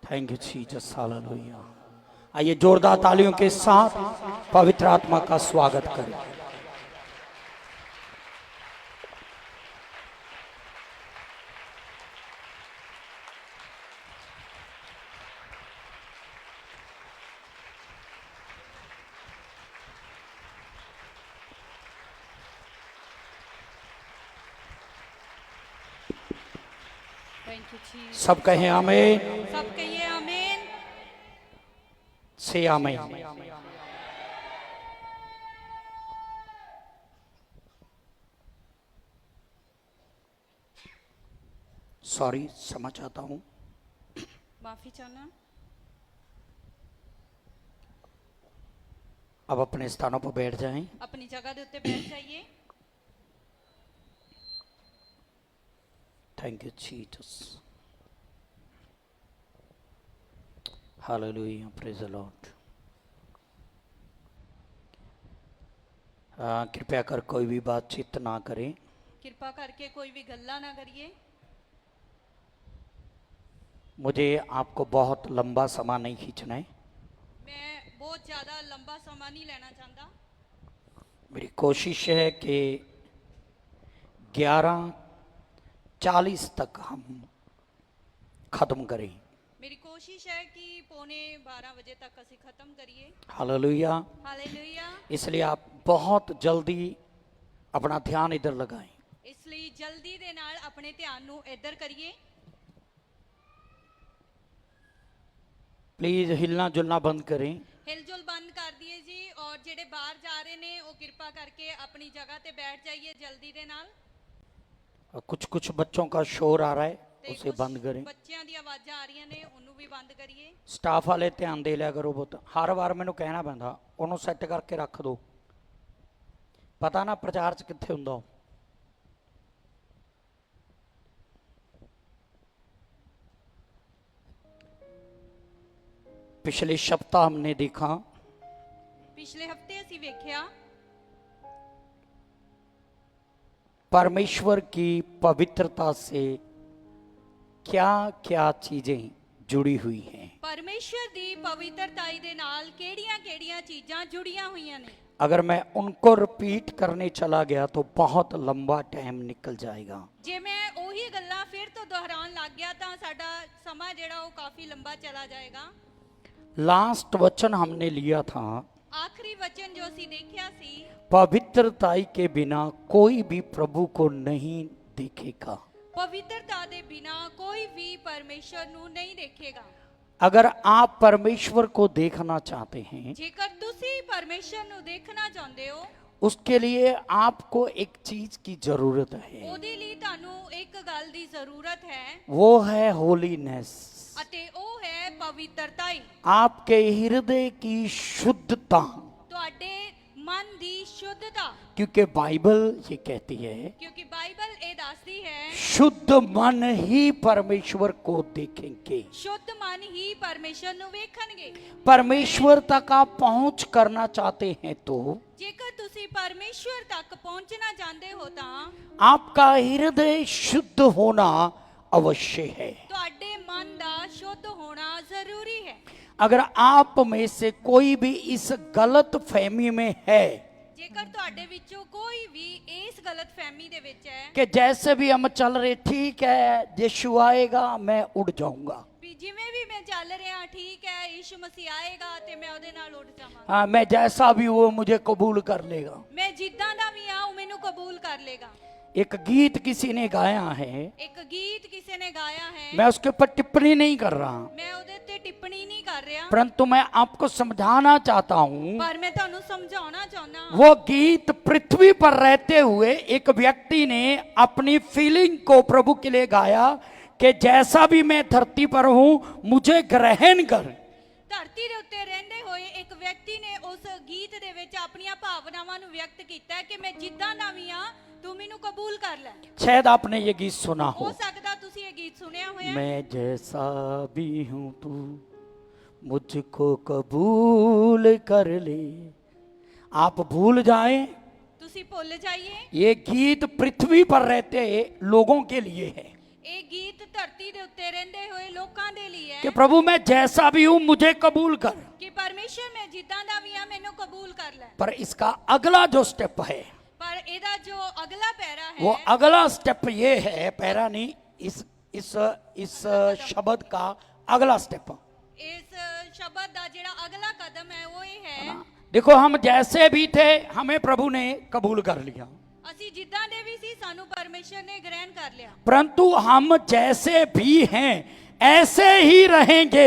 Thank you Jesus, hallelujah. आइए जोरदार तालियों के साथ पवित्र आत्मा का स्वागत करें। सब कहें आमीन। सब कहिए आमीन। से आमीन। सॉरी, समझ आता हूं, माफी चाहना। अब अपने स्थानों पर बैठ जाएं। अपनी जगह के उत्ते बैठ जाइए। Thank you Jesus, hallelujah, praise the Lord. कृपया कर कोई भी बातचीत ना करें। कृपा करके कोई भी गल्ला ना करिए। मुझे आपको बहुत लंबा समय नहीं खींचना है। मैं बहुत ज़्यादा लंबा समय नहीं लेना चाहता। मेरी कोशिश है कि 11:40 तक हम ख़त्म करें। मेरी कोशिश है कि 11:45 बजे तक असी खत्म करिए। हालेलुया। हालेलुया। इसलिए आप बहुत जल्दी अपना ध्यान इधर लगाएं। इसलिए जल्दी दे नाल अपने ध्यान नू इधर करिए। प्लीज हिलना जुलना बंद करें। हिलजुल बंद कर दिए जी। और जेडे बाहर जा रहे ने वो कृपा करके अपनी जगह ते बैठ जाइए जल्दी दे नाल। और कुछ बच्चों का शोर आ रहा है, ते उसे कुछ बंद करें। बच्चियां दी आवाज़ां आ रही ने उन्होंने भी बंद करिए। स्टाफ वाले ध्यान दे लिया करो बहुत। हर बार मैंने कहना पैंदा ਉਹਨੂੰ ਸੈੱਟ ਕਰਕੇ ਰੱਖ ਦੋ, पता ना प्रचार च कित्थे हुंदा ਉਹ। पिछले सप्ताह हमने देखा, पिछले हफ्ते असी वेख्या परमेश्वर की पवित्रता से क्या क्या चीजें जुड़ी हुई हैं। परमेश्वर दी पवित्रताई दे नाल केड़ियां-केड़ियां चीजां जुड़ियां हुईयां ने। अगर मैं उनको रिपीट करने चला गया तो बहुत लंबा टाइम निकल जाएगा। जे मैं ओही गल्लां फिर तो दोहरान लग गया तां साडा समा जेड़ा वो काफी लंबा चला जाएगा। लास्ट वचन हमने लिया था, आखिरी वचन जो असी देखिया सी, पवित्रताई के बिना कोई भी प्रभु को नहीं देखेगा। पवित्रता दे बिना कोई भी परमेश्वर नू नहीं देखेगा। अगर आप परमेश्वर को देखना चाहते हैं, जेकर तुसी परमेश्वर नू देखना चाहते हो, उसके लिए आपको एक चीज की जरूरत है। ओदे लिए तानू एक गल दी जरूरत है, वो है होलीनेस। अते ओ है पवित्रताई। आपके हृदय की शुद्धता। तुहाडे मन दी शुद्धता। क्योंकि बाइबल ये कहती है, क्योंकि बाइबल ए दसदी है, शुद्ध मन ही परमेश्वर को देखेंगे। शुद्ध मन ही परमेश्वर नु वेखणगे। परमेश्वर तक आप पहुंच करना चाहते हैं तो जेकर तुसी परमेश्वर तक पहुंचना चाहते हो तां आपका हृदय शुद्ध होना अवश्य है। तुहाडे मन दा शुद्ध होना जरूरी है। अगर आप में से कोई भी इस गलत फहमी में है, जेकर तुहाडे विचों कोई भी इस गलत फहमी दे विच है कि जैसे भी हम चल रहे ठीक है, यीशु आएगा मैं उड़ जाऊंगा, भी जिवें भी मैं चल रहा ठीक है, यीशु मसीह आएगा ते मैं ओदे नाल उड़ जावांगा, हाँ मैं जैसा भी वो मुझे कबूल कर लेगा, मैं जिद्दां दा भी हां मैनू कबूल कर लेगा। एक गीत किसी ने गाया है, एक गीत किसी ने गाया है, मैं उसके ऊपर टिप्पणी नहीं कर रहा, मैं ओदे ते टिप्पणी नहीं कर रहा, परंतु मैं आपको समझाना चाहता हूँ। पर मैं तुहानू समझाना चाहना, वो गीत पृथ्वी पर रहते हुए एक व्यक्ति ने अपनी फीलिंग को प्रभु के लिए गाया कि जैसा भी मैं धरती पर हूँ मुझे ग्रहण कर। धरती दे उत्ते रहंदे होए एक व्यक्ति ने उस गीत दे विच अपनी भावनावां नू व्यक्त कीता है कि मैं जिद्दां दा वी हां तू मैनू कबूल कर ले। शायद आपने ये गीत सुना हो हो, सकदा तुसी ये गीत सुनिया होया। मैं जैसा भी हूँ तू मुझको कबूल कर ले। आप भूल जाएं, तुसी भुल जाइए, ये गीत पृथ्वी पर रहते लोगों के लिए है। ये गीत धरती दे ਦੇ ਉੱਤੇ ਰਹਿੰਦੇ ਹੋਏ ਲੋਕਾਂ ਦੇ ਲਈ ਹੈ कि प्रभु मैं जैसा भी हूं मुझे कबूल कर। ਕਿ ਪਰਮੇਸ਼ਰ ਮੈਂ ਜਿੱਦਾਂ ਦਾ ਵੀ ਆ ਮੈਨੂੰ ਕਬੂਲ ਕਰ ਲੈ। पर इसका अगला जो स्टेप है, ਪਰ ਇਹਦਾ ਜੋ ਅਗਲਾ ਪੈਰਾ वो ਹੈ अगला स्टेप ये है, पैरा नहीं, इस शब्द का अगला स्टेप। ਇਸ ਸ਼ਬਦ ਦਾ ਜਿਹੜਾ ਅਗਲਾ ਕਦਮ ਹੈ ਉਹ ਇਹ ਹੈ देखो हम जैसे भी थे हमें प्रभु ने कबूल कर लिया, ਅਸੀਂ ਜਿੱਦਾਂ ਦੇ ਵੀ ਸੀ ਸਾਨੂੰ ਪਰਮੇਸ਼ਰ ਨੇ ਗ੍ਰਹਿਣ ਕਰ ਲਿਆ। परंतु हम जैसे भी हैं ऐसे ही रहेंगे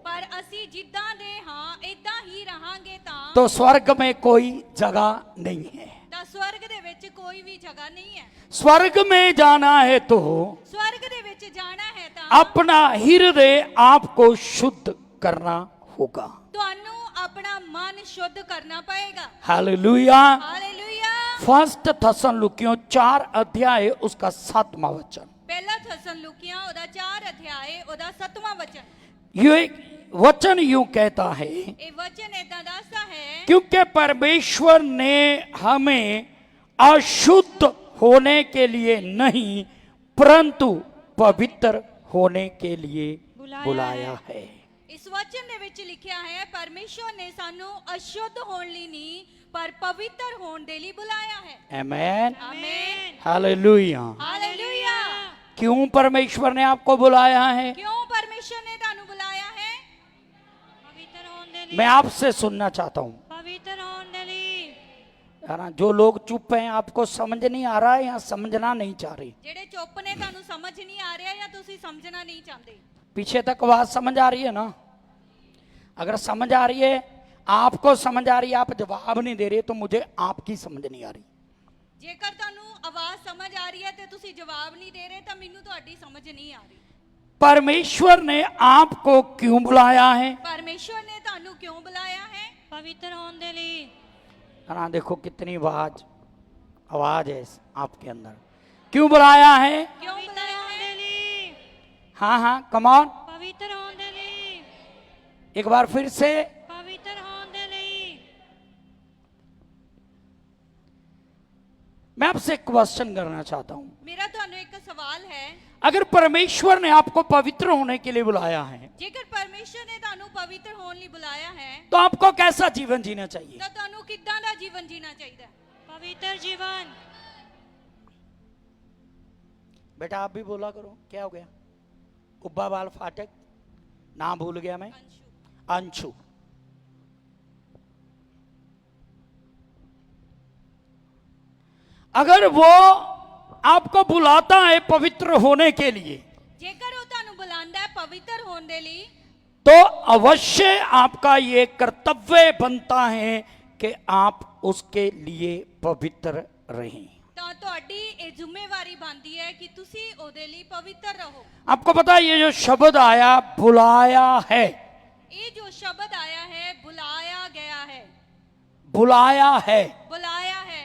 ਪਰ ਅਸੀਂ ਜਿੱਦਾਂ ਦੇ ਹਾਂ ਇਦਾਂ ਹੀ ਰਹਾਂਗੇ तो स्वर्ग में कोई जगह नहीं है। ਤਾਂ ਸਵਰਗ ਦੇ ਵਿੱਚ ਕੋਈ ਵੀ ਜਗ੍ਹਾ ਨਹੀਂ ਹੈ। स्वर्ग में जाना है तो ਸਵਰਗ ਦੇ ਵਿੱਚ ਜਾਣਾ ਹੈ ਤਾਂ अपना हृदय आपको शुद्ध करना होगा। ਤੁਹਾਨੂੰ ਆਪਣਾ ਮਨ ਸ਼ੁੱਧ ਕਰਨਾ ਪਏਗਾ। हालेलुया। ਹਾਲੇਲੂਇਆ। फर्स्ट थस्सलुकियों 4 अध्याय उसका 7वां वचन। ਪਹਿਲਾ ਥਸਲੁਕੀਆਂ ਉਹਦਾ 4 ਅਧਿਆਏ ਉਹਦਾ 7ਵਾਂ ਵਚਨ। ये वचन यूं कहता है, ਇਹ ਵਚਨ ਇਦਾਂ ਦੱਸਦਾ ਹੈ क्योंकि परमेश्वर ने हमें अशुद्ध होने के लिए नहीं परंतु पवित्र होने के लिए बुलाया है। ਇਸ ਵਚਨ ਦੇ ਵਿੱਚ ਲਿਖਿਆ ਹੈ ਪਰਮੇਸ਼ਰ ਨੇ ਸਾਨੂੰ ਅਸ਼ੁੱਧ ਹੋਣ ਲਈ ਨਹੀਂ ਪਰ ਪਵਿੱਤਰ ਹੋਣ ਦੇ ਲਈ ਬੁਲਾਇਆ ਹੈ। आमेन। ਆਮੇਨ। हालेलुया। ਹਾਲੇਲੂਇਆ। क्यों परमेश्वर ने आपको बुलाया है? ਕਿਉਂ ਪਰਮੇਸ਼ਰ ਨੇ ਤੁਹਾਨੂੰ ਬੁਲਾਇਆ ਹੈ? ਪਵਿੱਤਰ ਹੋਣ ਦੇ ਲਈ। मैं आपसे सुनना चाहता हूं, ਪਵਿੱਤਰ ਹੋਣ ਦੇ ਲਈ। है ना? जो लोग चुप हैं आपको समझ नहीं आ रहा है या समझना नहीं चाह रही? ਜਿਹੜੇ ਚੁੱਪ ਨੇ ਤੁਹਾਨੂੰ ਸਮਝ ਨਹੀਂ ਆ ਰਿਹਾ ਜਾਂ ਤੁਸੀਂ ਸਮਝਣਾ नहीं ਚਾਹੁੰਦੇ। पीछे तक आवाज समझ आ रही है ना? अगर समझ आ रही है, आपको समझ आ रही है, आप जवाब नहीं दे रहे तो मुझे आपकी समझ नहीं आ रही। ਜੇਕਰ ਤੁਹਾਨੂੰ ਆਵਾਜ਼ ਸਮਝ ਆ ਰਹੀ ਹੈ ਤੇ ਤੁਸੀਂ ਜਵਾਬ ਨਹੀਂ ਦੇ ਰਹੇ ਤਾਂ ਮੈਨੂੰ ਤੁਹਾਡੀ ਸਮਝ ਨਹੀਂ ਆ ਰਹੀ। परमेश्वर ने आपको क्यों बुलाया है? ਪਰਮੇਸ਼ਰ ਨੇ ਤੁਹਾਨੂੰ ਕਿਉਂ ਬੁਲਾਇਆ ਹੈ? ਪਵਿੱਤਰ ਹੋਣ ਦੇ ਲਈ। है ना? देखो कितनी आवाज है आपके अंदर। क्यों बुलाया है? ਕਿਉਂ ਬੁਲਾਇਆ ਹੈ? हाँ हाँ, कमॉन, ਪਵਿੱਤਰ ਹੋਣ ਦੇ ਲਈ। एक बार फिर से। ਪਵਿੱਤਰ ਹੋਣ ਦੇ ਲਈ। मैं आपसे एक क्वेश्चन करना चाहता हूं। ਮੇਰਾ ਤੁਹਾਨੂੰ ਇੱਕ ਸਵਾਲ ਹੈ अगर परमेश्वर ने आपको पवित्र होने के लिए बुलाया है ਜੇਕਰ ਪਰਮੇਸ਼ਰ ਨੇ ਤੁਹਾਨੂੰ ਪਵਿੱਤਰ ਹੋਣ ਲਈ ਬੁਲਾਇਆ ਹੈ तो आपको कैसा जीवन जीना चाहिए? ਤਾਂ ਤੁਹਾਨੂੰ ਕਿੱਦਾਂ ਦਾ ਜੀਵਨ ਜੀਣਾ ਚਾਹੀਦਾ ਹੈ? ਪਵਿੱਤਰ ਜੀਵਨ। बेटा आप भी बोला करो, क्या हो गया? कुब्बा बाल फाटक, नाम भूल गया मैं। ਅੰਸ਼ੂ। अंशु। अगर वो आपको बुलाता है पवित्र होने के लिए ਜੇਕਰ ਉਹ ਤੁਹਾਨੂੰ ਬੁਲਾਉਂਦਾ ਹੈ ਪਵਿੱਤਰ ਹੋਣ ਦੇ ਲਈ तो अवश्य आपका ये कर्तव्य बनता है कि आप उसके लिए पवित्र रहें। ਤਾਂ ਤੁਹਾਡੀ ਇਹ ਜ਼ਿੰਮੇਵਾਰੀ ਬਣਦੀ ਹੈ ਕਿ ਤੁਸੀਂ ਉਹਦੇ ਲਈ ਪਵਿੱਤਰ ਰਹੋ। आपको पता है ये जो शब्द आया बुलाया है, ਇਹ ਜੋ ਸ਼ਬਦ ਆਇਆ ਹੈ ਬੁਲਾਇਆ ਗਿਆ ਹੈ। बुलाया है। ਬੁਲਾਇਆ ਹੈ।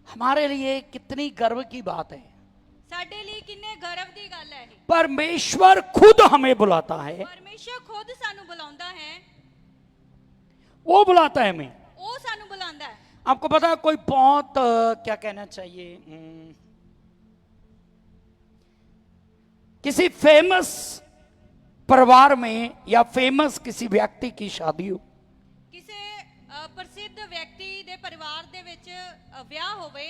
हमारे लिए कितनी गर्व की बात है। ਸਾਡੇ ਲਈ ਕਿੰਨੇ ਗਰਵ ਦੀ ਗੱਲ ਹੈ ਇਹ। परमेश्वर खुद हमें बुलाता है, ਪਰਮੇਸ਼ਰ ਖੁਦ ਸਾਨੂੰ ਬੁਲਾਉਂਦਾ ਹੈ। वो बुलाता है हमें। ਉਹ ਸਾਨੂੰ ਬੁਲਾਉਂਦਾ ਹੈ। आपको पता है कोई बहुत क्या कहना चाहिए, किसी फेमस परिवार में या फेमस किसी व्यक्ति की शादी हो, ਕਿਸੇ ਪ੍ਰਸਿੱਧ ਵਿਅਕਤੀ ਦੇ ਪਰਿਵਾਰ ਦੇ ਵਿੱਚ ਵਿਆਹ ਹੋਵੇ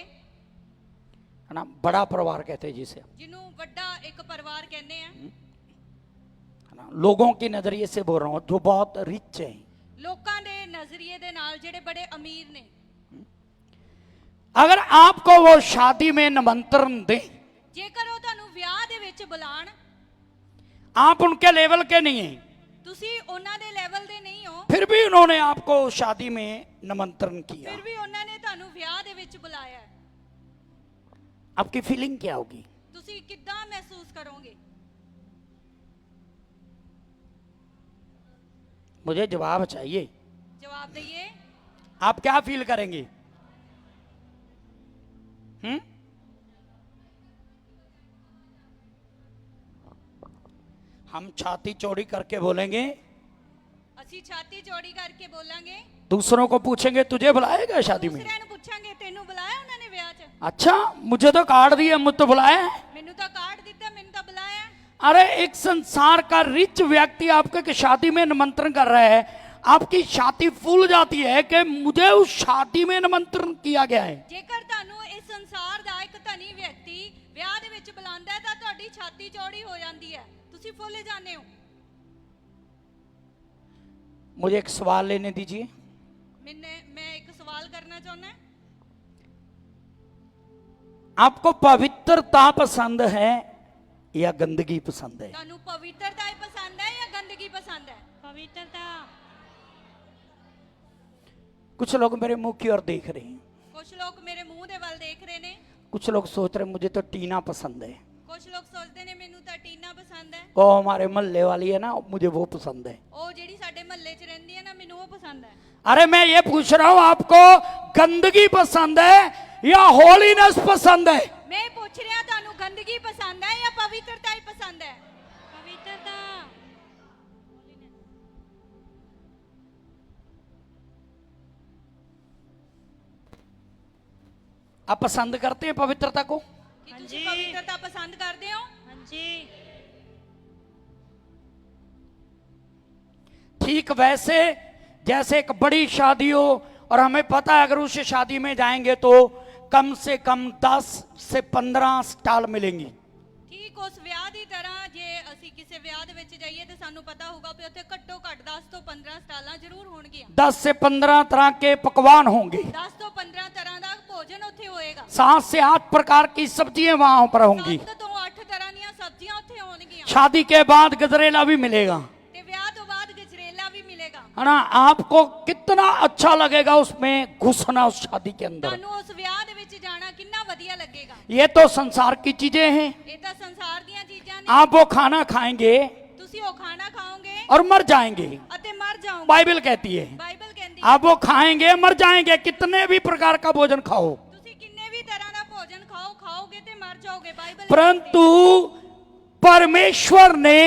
है ना? बड़ा परिवार कहते हैं जिसे, ਜਿਹਨੂੰ ਵੱਡਾ ਇੱਕ ਪਰਿਵਾਰ ਕਹਿੰਦੇ ਆ। है ना? लोगों के नजरिए से बोल रहा हूं जो बहुत रिच है। ਲੋਕਾਂ ਦੇ ਨਜ਼ਰੀਏ ਦੇ ਨਾਲ ਜਿਹੜੇ ਬੜੇ ਅਮੀਰ ਨੇ अगर आपको वो शादी में निमंत्रण दें, ਜੇਕਰ ਉਹ ਤੁਹਾਨੂੰ ਵਿਆਹ ਦੇ ਵਿੱਚ ਬੁਲਾਣ आप उनके लेवल के नहीं हैं, ਤੁਸੀਂ ਉਹਨਾਂ ਦੇ ਲੈਵਲ ਦੇ ਨਹੀਂ ਹੋ फिर भी उन्होंने आपको शादी में निमंत्रण किया, ਫਿਰ ਵੀ ਉਹਨਾਂ ਨੇ ਤੁਹਾਨੂੰ ਵਿਆਹ ਦੇ ਵਿੱਚ ਬੁਲਾਇਆ ਹੈ। आपकी फीलिंग क्या होगी? ਤੁਸੀਂ ਕਿੱਦਾਂ ਮਹਿਸੂਸ ਕਰੋਗੇ? मुझे जवाब चाहिए। ਜਵਾਬ ਦਈਏ। आप क्या फील करेंगे? हम छाती चौड़ी करके बोलेंगे, ਅਸੀਂ ਛਾਤੀ ਚੌੜੀ ਕਰਕੇ ਬੋਲਾਂਗੇ। दूसरों को पूछेंगे तुझे बुलाएगा शादी में? ਦੂਸਰਿਆਂ ਨੂੰ ਪੁੱਛਾਂਗੇ ਤੈਨੂੰ ਬੁਲਾਇਆ ਉਹਨਾਂ ਨੇ ਵਿਆਹ अच्छा, मुझे तो कार्ड दिया, मुझे तो बुलाया है। ਮੈਨੂੰ ਤਾਂ ਕਾਰਡ ਦਿੱਤਾ, ਮੈਨੂੰ ਤਾਂ ਬੁਲਾਇਆ। अरे एक संसार का रिच व्यक्ति आपके शादी में निमंत्रण कर रहा है, आपकी छाती फूल जाती है कि मुझे उस शादी में निमंत्रण किया गया है। ਜੇਕਰ ਤੁਹਾਨੂੰ ਇਸ ਸੰਸਾਰ ਦਾ ਇੱਕ ਧਨੀ ਵਿਅਕਤੀ ਵਿਆਹ ਦੇ ਵਿੱਚ ਬੁਲਾਉਂਦਾ ਹੈ ਤਾਂ ਤੁਹਾਡੀ ਛਾਤੀ ਚੌੜੀ ਹੋ ਜਾਂਦੀ ਹੈ, ਤੁਸੀਂ ਫੁੱਲ ਜਾਂਦੇ ਹੋ। मुझे एक सवाल लेने दीजिए। मैं एक सवाल करना चाहना है। आपको पवित्रता पसंद है या गंदगी पसंद है? ਤੁਹਾਨੂੰ ਪਵਿੱਤਰਤਾ ਹੀ ਪਸੰਦ ਹੈ ਜਾਂ ਗੰਦਗੀ ਪਸੰਦ ਹੈ? ਪਵਿੱਤਰਤਾ। कुछ लोग मेरे मुंह की ओर देख रहे हैं, कुछ लोग मेरे मुंह ਦੇ ਵੱਲ ਦੇਖ ਰਹੇ ਨੇ। कुछ लोग सोच रहे मुझे तो टीना पसंद है। कुछ लोग सोचते ਨੇ ਮੈਨੂੰ ਤਾਂ ਟੀਨਾ ਪਸੰਦ ਹੈ। वो हमारे मोहल्ले वाली है ना, मुझे वो पसंद है। ਉਹ ਜਿਹੜੀ ਸਾਡੇ ਮਹੱਲੇ 'ਚ ਰਹਿੰਦੀ ਹੈ ਨਾ, ਮੈਨੂੰ ਉਹ ਪਸੰਦ ਹੈ। अरे मैं ये पूछ रहा हूं, आपको गंदगी पसंद है या होलीनेस पसंद है? मैं पूछ ਰਿਹਾ ਤੁਹਾਨੂੰ ਗੰਦਗੀ ਪਸੰਦ ਹੈ ਜਾਂ ਪਵਿੱਤਰਤਾ ਹੀ ਪਸੰਦ ਹੈ? ਪਵਿੱਤਰਤਾ। आप पसंद करते हैं पवित्रता को? ਕੀ ਤੁਸੀਂ ਪਵਿੱਤਰਤਾ ਪਸੰਦ ਕਰਦੇ ਹੋ? ਹਾਂਜੀ। ठीक वैसे जैसे एक बड़ी शादी हो और हमें पता है अगर उस शादी में जाएंगे तो कम से कम 10 से 15 स्टॉल मिलेंगी। ਠੀਕ ਉਸ ਵਿਆਹ ਦੀ ਤਰ੍ਹਾਂ ਜੇ ਅਸੀਂ ਕਿਸੇ ਵਿਆਹ ਦੇ ਵਿੱਚ ਜਾਈਏ ਤੇ ਸਾਨੂੰ ਪਤਾ ਹੋਊਗਾ ਕਿ ਉੱਥੇ ਘੱਟੋ ਘੱਟ 10 ਤੋਂ 15 ਸਟਾਲਾਂ ਜ਼ਰੂਰ ਹੋਣਗੀਆਂ। 10 से 15 तरह के पकवान होंगे। 10 ਤੋਂ 15 ਤਰ੍ਹਾਂ ਦਾ ਭੋਜਨ ਉੱਥੇ ਹੋਏਗਾ। 7 से 8 प्रकार की सब्जियां वहां पर होंगी। 7 ਤੋਂ 8 ਤਰ੍ਹਾਂ ਦੀਆਂ ਸਬਜ਼ੀਆਂ ਉੱਥੇ ਹੋਣਗੀਆਂ। शादी के बाद गजरेला भी मिलेगा, ਤੇ ਵਿਆਹ ਤੋਂ ਬਾਅਦ ਗਜਰੇਲਾ ਵੀ ਮਿਲੇਗਾ। है ना? आपको कितना अच्छा लगेगा उसमें घुसना, उस शादी के अंदर। ਤੁਹਾਨੂੰ ਉਸ ਵਿਆਹ ਦੇ ਵਿੱਚ ਜਾਣਾ ਕਿੰਨਾ ਵਧੀਆ ਲੱਗੇਗਾ। ये तो संसार की चीजें हैं। ਇਹ ਤਾਂ ਸੰਸਾਰ ਦੀਆਂ ਚੀਜ਼ਾਂ ਨੇ। आप वो खाना खाएंगे ਤੁਸੀਂ ਉਹ ਖਾਣਾ ਖਾਓਗੇ और मर जाएंगे, ਅਤੇ ਮਰ ਜਾਓਗੇ। बाइबल कहती है। ਬਾਈਬਲ ਕਹਿੰਦੀ आप वो खाएंगे मर जाएंगे, कितने भी प्रकार का भोजन खाओ, ਤੁਸੀਂ ਕਿੰਨੇ ਵੀ ਤਰ੍ਹਾਂ ਦਾ ਭੋਜਨ ਖਾਓਗੇ ਤੇ ਮਰ ਜਾਓਗੇ। ਬਾਈਬਲ परंतु परमेश्वर ने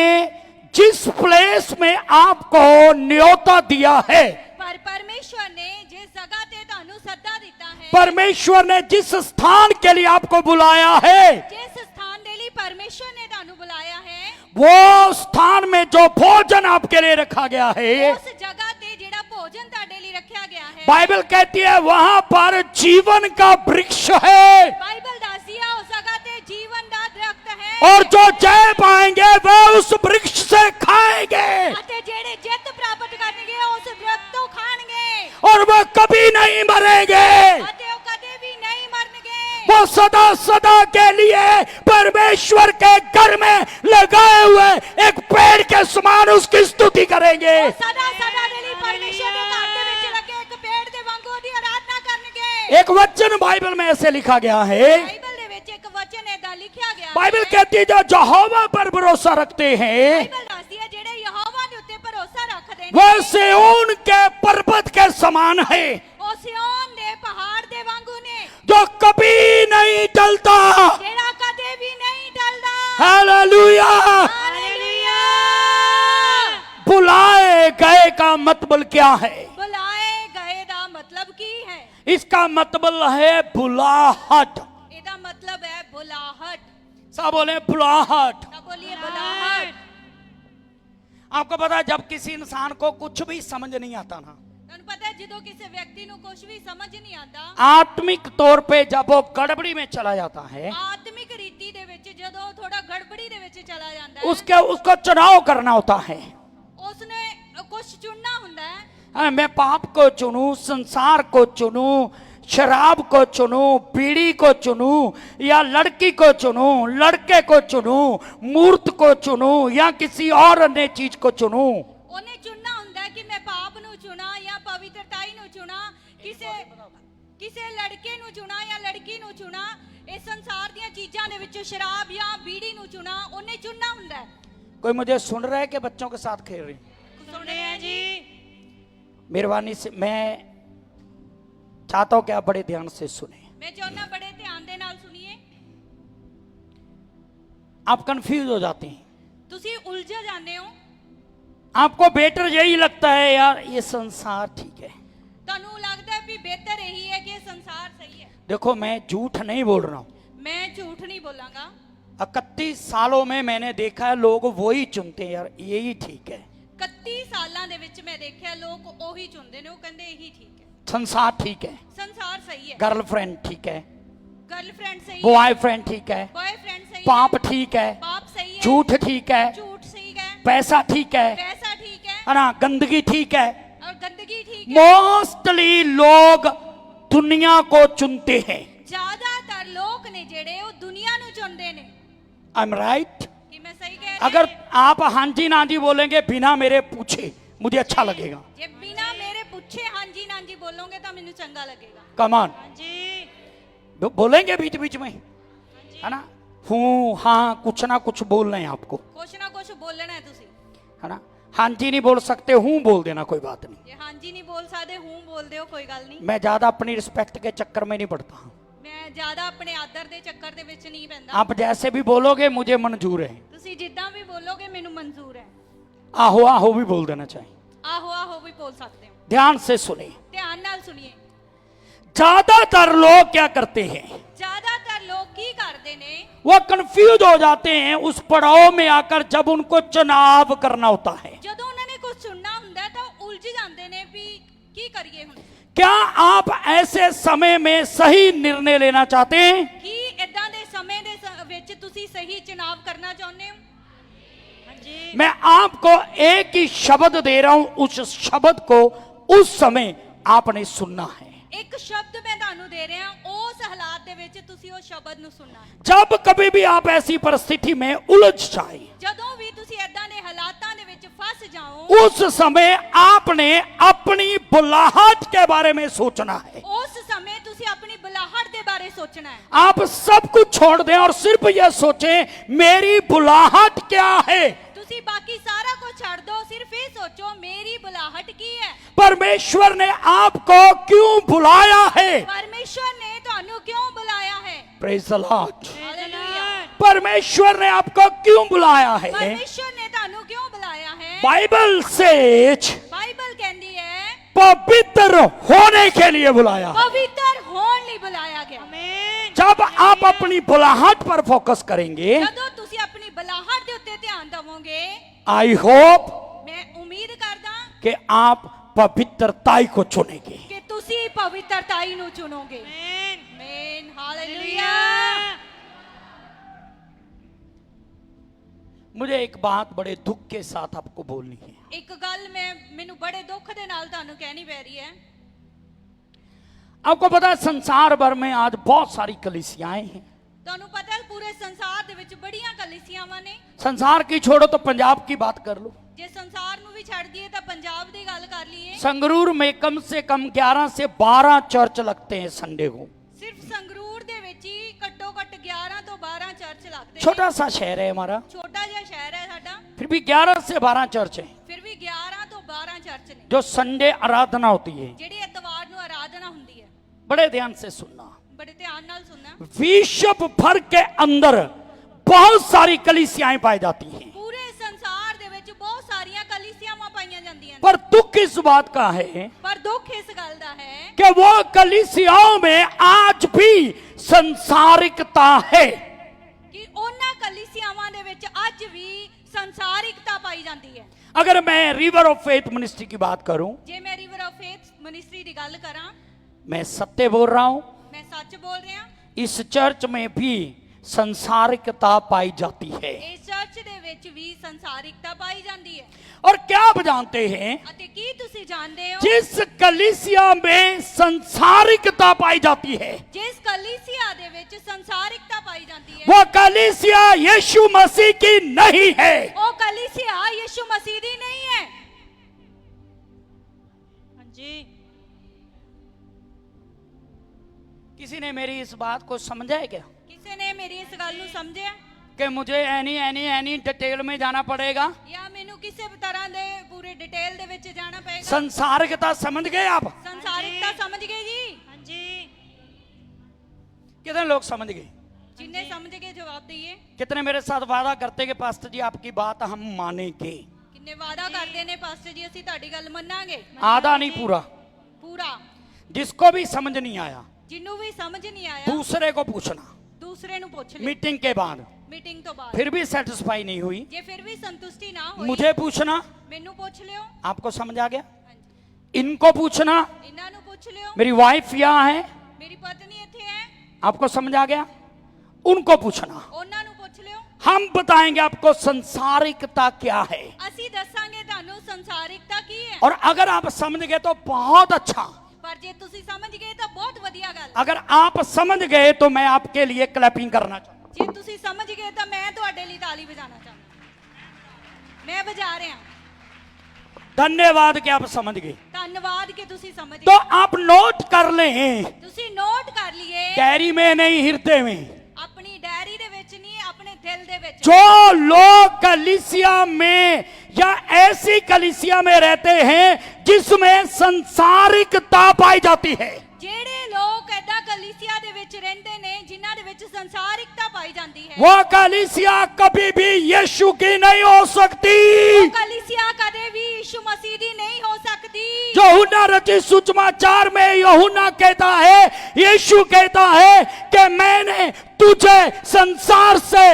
जिस प्लेस में आपको न्योता दिया है, ਪਰ ਪਰਮੇਸ਼ਵਰ ਨੇ ਜਿਸ ਜਗ੍ਹਾ ਤੇ ਤੁਹਾਨੂੰ ਸੱਦਾ ਦਿੱਤਾ ਹੈ, परमेश्वर ने जिस स्थान के लिए आपको बुलाया है, ਜਿਸ ਸਥਾਨ ਦੇ ਲਈ ਪਰਮੇਸ਼ਵਰ ਨੇ ਤੁਹਾਨੂੰ ਬੁਲਾਇਆ ਹੈ, वो स्थान में जो भोजन आपके लिए रखा गया है, ਉਸ ਜਗ੍ਹਾ ਤੇ ਜਿਹੜਾ ਭੋਜन ਤੁਹਾਡੇ ਲਈ ਰੱਖਿਆ ਗਿਆ ਹੈ, बाइबल कहती है वहां पर जीवन का वृक्ष है, ਬਾਈਬਲ ਦੱਸਦੀ ਹੈ ਉਸ ਜਗ੍ਹਾ ਤੇ ਜੀਵਨ ਦਾ ਦਰਖਤ ਹੈ। और जो जय पाएंगे वे उस वृक्ष से खाएंगे ਅਤੇ ਜਿਹੜੇ ਜਿੱਤ ਪ੍ਰਾਪਤ ਕਰਨਗੇ ਉਸ ਦਰਖਤ ਤੋਂ ਖਾਣਗੇ और वह कभी नहीं मरेंगे, ਅਤੇ ਉਹ ਕਦੇ ਵੀ ਨਹੀਂ ਮਰਨਗੇ। वो सदा सदा के लिए परमेश्वर के घर में लगाए हुए एक पेड़ के समान उसकी स्तुति करेंगे। ਉਹ ਸਦਾ ਸਦਾ ਦੇ ਲਈ ਪਰਮੇਸ਼ਵਰ ਦੇ घਰ ਦੇ ਵਿੱਚ ਲੱਗੇ ਇੱਕ ਪੇੜ ਦੇ ਵਾਂਗੂ ਉਹਦੀ ਆਰਾਧਨਾ ਕਰਨਗੇ। एक वचन बाइबल में ऐसे लिखा गया है, ਬਾਈਬਲ ਦੇ ਵਿੱਚ ਇੱਕ ਵਚਨ ਏਦਾਂ ਲਿਖਿਆ ਗਿਆ ਹੈ। बाइबल कहती है जो यहोवा पर भरोसा रखते हैं ਬਾਈਬਲ ਦੱਸਦੀ ਹੈ ਜਿਹੜੇ ਯਹੋਵਾ ਦੇ ਉੱਤੇ ਭਰੋਸਾ ਰੱਖਦੇ ਨੇ वह सिय्योन के पर्वत के समान है, ਉਹ ਸਿਯੋਨ ਦੇ ਪਹਾੜ ਦੇ ਵਾਂਗੂ ਨੇ जो कभी नहीं टलता। ਜਿਹੜਾ ਕਦੇ ਵੀ ਨਹੀਂ ਟਲਦਾ। हालेलुया। ਹਾਲੇਲੂਇਆ। बुलाए गए का मतलब क्या है? ਬੁਲਾਏ ਗਏ ਦਾ ਮਤਲਬ ਕੀ ਹੈ? इसका मतलब है बुलाहट। ਇਹਦਾ ਮਤਲਬ ਹੈ ਬੁਲਾਹਟ। सब बोले बुलाहट। ਤਾਂ ਬੋਲੀਏ ਬੁਲਾਹਟ। आपको पता है जब किसी इंसान को कुछ भी समझ नहीं आता ना, ਤੁਹਾਨੂੰ ਪਤਾ ਹੈ ਜਦੋਂ ਕਿਸੇ ਵਿਅਕਤੀ ਨੂੰ ਕੁਝ ਵੀ ਸਮਝ ਨਹੀਂ ਆਉਂਦਾ, आत्मिक तौर पे जब वो गड़बड़ी में चला जाता है, ਆਤਮਿਕ ਰੀਤੀ ਦੇ ਵਿੱਚ ਜਦੋਂ ਥੋੜਾ ਗੜਬੜੀ ਦੇ ਵਿੱਚ ਚਲਾ ਜਾਂਦਾ ਹੈ, उसको चुनाव करना होता है। ਉਸਨੇ ਕੁਝ ਚੁਣਨਾ ਹੁੰਦਾ ਹੈ। मैं पाप को चुनूं, संसार को चुनूं, शराब को चुनूं, बीड़ी को चुनूं, या लड़की को चुनूं, लड़के को चुनूं, मूर्त को चुनूं, या किसी और अन्य चीज को चुनूं। ਉਹਨੇ ਚੁਣਨਾ ਹੁੰਦਾ ਹੈ ਕਿ ਮੈਂ ਪਾਪ ਨੂੰ ਚੁਣਾ ਜਾਂ ਪਵਿੱਤਰਤਾਈ ਨੂੰ ਚੁਣਾ, ਕਿਸੇ ਲੜਕੇ ਨੂੰ ਚੁਣਾ ਜਾਂ ਲੜਕੀ ਨੂੰ ਚੁਣਾ, ਇਸ ਸੰਸਾਰ ਦੀਆਂ ਚੀਜ਼ਾਂ ਦੇ ਵਿੱਚੋਂ ਸ਼ਰਾਬ ਜਾਂ ਬੀੜੀ ਨੂੰ ਚੁਣਾ। ਉਹਨੇ ਚੁਣਨਾ ਹੁੰਦਾ ਹੈ। कोई मुझे सुन रहा है कि बच्चों के साथ खेल रही? ਸੁਣ ਰਹੇ ਆ ਜੀ। मेहरबानी से मैं चाहता हूं कि आप बड़े ध्यान से सुने। ਮੈਂ ਚਾਹੁੰਦਾ ਬੜੇ ਧਿਆਨ ਦੇ ਨਾਲ ਸੁਣੀਏ। आप कंफ्यूज हो जाते हैं, ਤੁਸੀਂ ਉਲਝ ਜਾਂਦੇ ਹੋ। आपको बेटर यही लगता है यार ये संसार ठीक है, ਤੁਹਾਨੂੰ ਲੱਗਦਾ ਹੈ ਵੀ ਬਿਹਤਰ ਇਹੀ ਹੈ ਕਿ ਇਹ ਸੰਸਾਰ ਸਹੀ ਹੈ। देखो मैं झूठ नहीं बोल रहा हूं, मैं झूठ नहीं बोलांगा। 31 सालों में मैंने देखा है लोग वही चुनते हैं, यार यही ठीक है। 31 ਸਾਲਾਂ ਦੇ ਵਿੱਚ ਮੈਂ ਦੇਖਿਆ ਲੋਕ ਉਹੀ ਚੁਣਦੇ ਨੇ, ਉਹ ਕਹਿੰਦੇ ਇਹੀ ਠੀਕ ਹੈ, संसार ठीक है, ਸੰਸਾਰ ਸਹੀ ਹੈ, गर्लफ्रेंड ठीक है, गर्लफ्रेंड सही है, बॉयफ्रेंड ठीक है, बॉयफ्रेंड सही है, पाप ठीक है, पाप सही है, झूठ ठीक है, झूठ सही है, पैसा ठीक है पैसा ठीक है, ना, गंदगी ठीक है। और गंदगी ठीक है। मोस्टली लोग दुनिया को चुनते हैं। ज्यादातर लोग ने जेड़े वो दुनिया नु चुनते ने। आई एम राइट? कि मैं सही कह रही अगर हूं? आप हाँ जी ना जी बोलेंगे बिना मेरे पूछे, मुझे अच्छा लगेगा। जे बिना मेरे पूछे हाँ जी ना जी बोलोगे तो मेनू चंगा लगेगा। कमान हाँ जी, बोलेंगे बीच बीच में, है ना, हूँ हाँ कुछ ना कुछ बोलना है आपको, कुछ ना कुछ बोलना है तुसी। है ना। हाँ जी नहीं बोल सकते, हूँ बोल देना, कोई बात नहीं। जे हाँ जी नहीं बोल सकते हूँ बोल दे, कोई गल नहीं। मैं ज्यादा अपनी रिस्पेक्ट के चक्कर में नहीं पड़ता हूँ। मैं ज्यादा अपने आदर दे चक्कर दे विच नहीं पैंदा। आप जैसे भी बोलोगे मुझे मंजूर है। तुसी जिद्दां भी बोलोगे मेनू मंजूर है। आहो आहो भी बोल देना चाहिए। आहो आहो भी बोल सकते हो। ध्यान से सुनिए, ध्यान नाल सुनिए। ज्यादातर लोग क्या करते हैं, ज्यादातर लोग की करते ने, वो कंफ्यूज हो जाते हैं उस पड़ाव में आकर जब उनको चुनाव करना होता है। जदों उन्होंने कुछ चुनना हुंदा है तो उलझ जाते ने भी की करिए हुण। क्या आप ऐसे समय में सही निर्णय लेना चाहते हैं? की इदां दे समय दे विच तुसी सही चुनाव करना चाहुंदे हो? हाँ जी। मैं आपको एक ही शब्द दे रहा हूं, उस शब्द को उस समय आपने सुनना है। एक शब्द मैं तानू दे रहा हूं, उस हालात दे विच तुसी उस शब्द नु सुनना है। जब कभी भी आप ऐसी परिस्थिति में उलझ जाए, जदों भी तुसी इदां दे हालातां दे विच फस जाओ, उस समय आपने अपनी बुलाहट के बारे में सोचना है। उस समय तुसी अपनी बुलाहट दे बारे सोचना है। आप सब कुछ छोड़ दें और सिर्फ यह सोचें मेरी बुलाहट क्या है। तुसी बाकी सारा कुछ छड़ दो, सिर्फ ये सोचो मेरी बुलाहट की है। परमेश्वर ने आपको क्यों बुलाया है? परमेश्वर ने तुहानू क्यों बुलाया है? Praise the Lord. हालेलुया। परमेश्वर ने आपको क्यों बुलाया है? परमेश्वर ने तुहानू क्यों बुलाया है? बाइबल सेज बाइबल कहती है पवित्र होने के लिए बुलाया है। पवित्र होने लिए बुलाया गया। आमीन। जब आप अपनी बुलाहट पर फोकस करेंगे, जदों तुसी अपनी बुलाहट दे उत्ते ध्यान देवोगे, आई होप मैं उम्मीद करदा कि आप पवित्रताई को चुनेंगे। कि तुसी पवित्रताई नु चुनोगे। आमीन। आमीन। हालेलुया। मुझे एक बात बड़े दुख के साथ आपको बोलनी है। एक गल मैं मेनू बड़े दुख दे नाल तुहानू कहनी पै रही है। आपको पता है संसार भर में आज बहुत सारी कलीसियाएं हैं। तुहानू पता है पूरे संसार दे विच बड़ियां कलीसियावां ने। संसार की छोड़ो तो पंजाब की बात कर लो। जे संसार नू भी छड़ दिए तो पंजाब दी गल कर लीए। संगरूर में कम से कम 11 से 12 चर्च लगते हैं संडे को। सिर्फ संगरूर दे विच ही घट्टो घट 11 तो 12 चर्च लगते हैं। छोटा सा शहर है हमारा, छोटा जिहा शहर है साडा, फिर भी 11 से 12 चर्च हैं फिर भी 11 तो 12 चर्च ने जो संडे आराधना होती है। जेडी इतवार नू आराधना हुंदी है। बड़े ध्यान से सुनना, बड़े ध्यान नाल सुनना। विश्व भर के अंदर बहुत सारी कलीसियाएं पाई जाती हैं, पूरे संसार दे विच बहुत सारियां कलीसियावां पाईयां जांदियां ने। पर दुख इस बात का है पर दुख इस गल दा है कि वो कलीसियाओं में आज भी संसारिकता है। कि उन्हां कलीसियावां दे विच अज भी संसारिकता पाई जाती है। अगर मैं रिवर ऑफ फेथ मिनिस्ट्री की बात करूं, जे मैं रिवर ऑफ फेथ मिनिस्ट्री दी गल करां, मैं सत्य बोल रहा हूं, मैं सच बोल रहा हूं। इस चर्च में भी संसारिकता पाई जाती है। इस चर्च दे विच भी संसारिकता पाई जाती है। और क्या आप जानते हैं, अते की तुसी जानदे हो, जिस कलीसिया में संसारिकता पाई जाती है जिस कलीसिया दे विच संसारिकता पाई जाती है, वो कलीसिया यीशु मसीह की नहीं है। वो कलीसिया यीशु मसीह दी नहीं है। हाँ जी। किसी ने मेरी इस बात को समझा है क्या किसी ने मेरी इस गल नू समझिया कि मुझे एनी डिटेल में जाना पड़ेगा? या मेनू किसी तरह दे पूरे डिटेल दे विच जाना पड़ेगा? संसारिकता समझ गए आप? संसारिकता समझ गए जी? हाँ जी। कितने लोग समझ गए? जिन्ने समझ गए जवाब दिए। कितने मेरे साथ वादा करते कि पास्टर जी आपकी बात हम मानेंगे? किन्ने वादा करते ने पास्टर जी असीं तुहाडी गल मन्नांगे? आधा नहीं, पूरा। पूरा। जिसको भी समझ नहीं आया ਜਿੰਨੂੰ ਵੀ ਸਮਝ ਨਹੀਂ ਆਇਆ दूसरे को पूछना ਦੂਸਰੇ ਨੂੰ ਪੁੱਛ ਲੈ मीटिंग के बाद, ਮੀਟਿੰਗ ਤੋਂ ਬਾਅਦ फिर भी सेटिस्फाई नहीं हुई, ਜੇ ਫਿਰ ਵੀ ਸੰਤੁਸ਼ਟੀ ਨਾ ਹੋਈ मुझे पूछना। ਮੈਨੂੰ ਪੁੱਛ ਲਿਓ आपको समझ आ गया? ਹਾਂਜੀ इनको पूछना। ਇਹਨਾਂ ਨੂੰ ਪੁੱਛ ਲਿਓ मेरी वाइफ यहाँ है, ਮੇਰੀ ਪਤਨੀ ਇੱਥੇ ਹੈ आपको समझ आ गया? उनको पूछना। ਉਹਨਾਂ ਨੂੰ ਪੁੱਛ ਲਿਓ हम बताएंगे आपको संसारिकता क्या है, ਅਸੀਂ ਦੱਸਾਂਗੇ ਤੁਹਾਨੂੰ ਸੰਸਾਰਿਕਤਾ ਕੀ ਹੈ और अगर आप समझ गए तो बहुत अच्छा। ਪਰ ਜੇ ਤੁਸੀਂ ਸਮਝ ਗਏ ਤਾਂ ਬਹੁਤ ਵਧੀਆ ਗੱਲ अगर आप समझ गए तो मैं आपके लिए क्लैपिंग करना चाहता हूं। ਜੇ ਤੁਸੀਂ ਸਮਝ ਗਏ ਤਾਂ ਮੈਂ ਤੁਹਾਡੇ ਲਈ ਤਾਲੀ ਵਜਾਣਾ ਚਾਹੁੰਦਾ ਮੈਂ ਵਜਾ ਰਿਹਾ धन्यवाद कि आप समझ गए। ਧੰਨਵਾਦ ਕਿ ਤੁਸੀਂ ਸਮਝ तो ਗਏ आप नोट कर लें, ਤੁਸੀਂ ਨੋਟ ਕਰ ਲਈਏ डायरी में नहीं, हृदय में। ਆਪਣੀ ਡਾਇਰੀ ਦੇ ਵਿੱਚ ਨਹੀਂ ਆਪਣੇ ਦਿਲ ਦੇ ਵਿੱਚ जो लोग कलीसिया में या ऐसी कलीसिया में रहते हैं जिसमें संसारिकता पाई जाती है, ਜਿਹੜੇ ਲੋਕ ਐਦਾਂ ਕਲੀਸਿਆ ਦੇ ਵਿੱਚ ਰਹਿੰਦੇ ਨੇ ਜਿਨ੍ਹਾਂ ਦੇ ਵਿੱਚ ਸੰਸਾਰਿਕਤਾ ਪਾਈ ਜਾਂਦੀ ਹੈ वो कलीसिया कभी भी यीशु की नहीं हो सकती। ਉਹ ਕਲੀਸਿया ਕਦੇ ਵੀ ਯਿਸੂ ਮਸੀਹ ਦੀ ਨਹੀਂ ਹੋ ਸਕਦੀ यूहन्ना रचित सुसमाचार में यूहन्ना कहता है, यीशु कहता है कि मैंने तुझे संसार से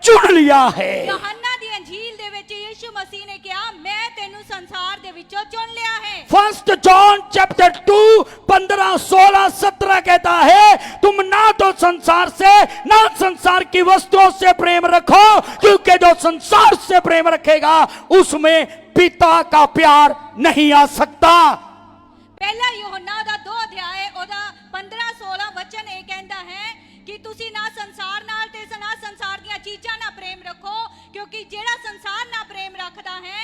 चुन लिया है। ਯੋਹੰਨਾ ਦੀ ਅੰਜੀਲ ਦੇ ਵਿੱਚ ਯਿਸੂ ਮਸੀਹ ਨੇ ਕਿਹਾ ਮੈਂ ਤੈਨੂੰ ਸੰਸਾਰ ਦੇ ਵਿੱਚੋਂ ਚੁਣ ਲਿਆ ਹੈ 1 जॉन चैप्टर 2 15 16 17 कहता है, तुम ना तो संसार से ना संसार की वस्तुओं से प्रेम रखो, क्योंकि जो संसार से प्रेम रखेगा उसमें पिता का प्यार नहीं आ सकता। ਪਹਿਲਾ ਯੋਹੰਨਾ ਦਾ 2 ਅਧਿਆਏ ਉਹਦਾ 15 16 ਵਚਨ ਇਹ ਕਹਿੰਦਾ ਹੈ ਕਿ ਤੁਸੀਂ ਨਾ ਸੰਸਾਰ ਨਾਲ ਤੇ ਨਾ ਸੰਸਾਰ ਦੀਆਂ ਚੀਜ਼ਾਂ ਨਾਲ ਪ੍ਰੇਮ ਰੱਖੋ ਕਿਉਂਕਿ ਜਿਹੜਾ ਸੰਸਾਰ ਨਾਲ ਪ੍ਰੇਮ ਰੱਖਦਾ ਹੈ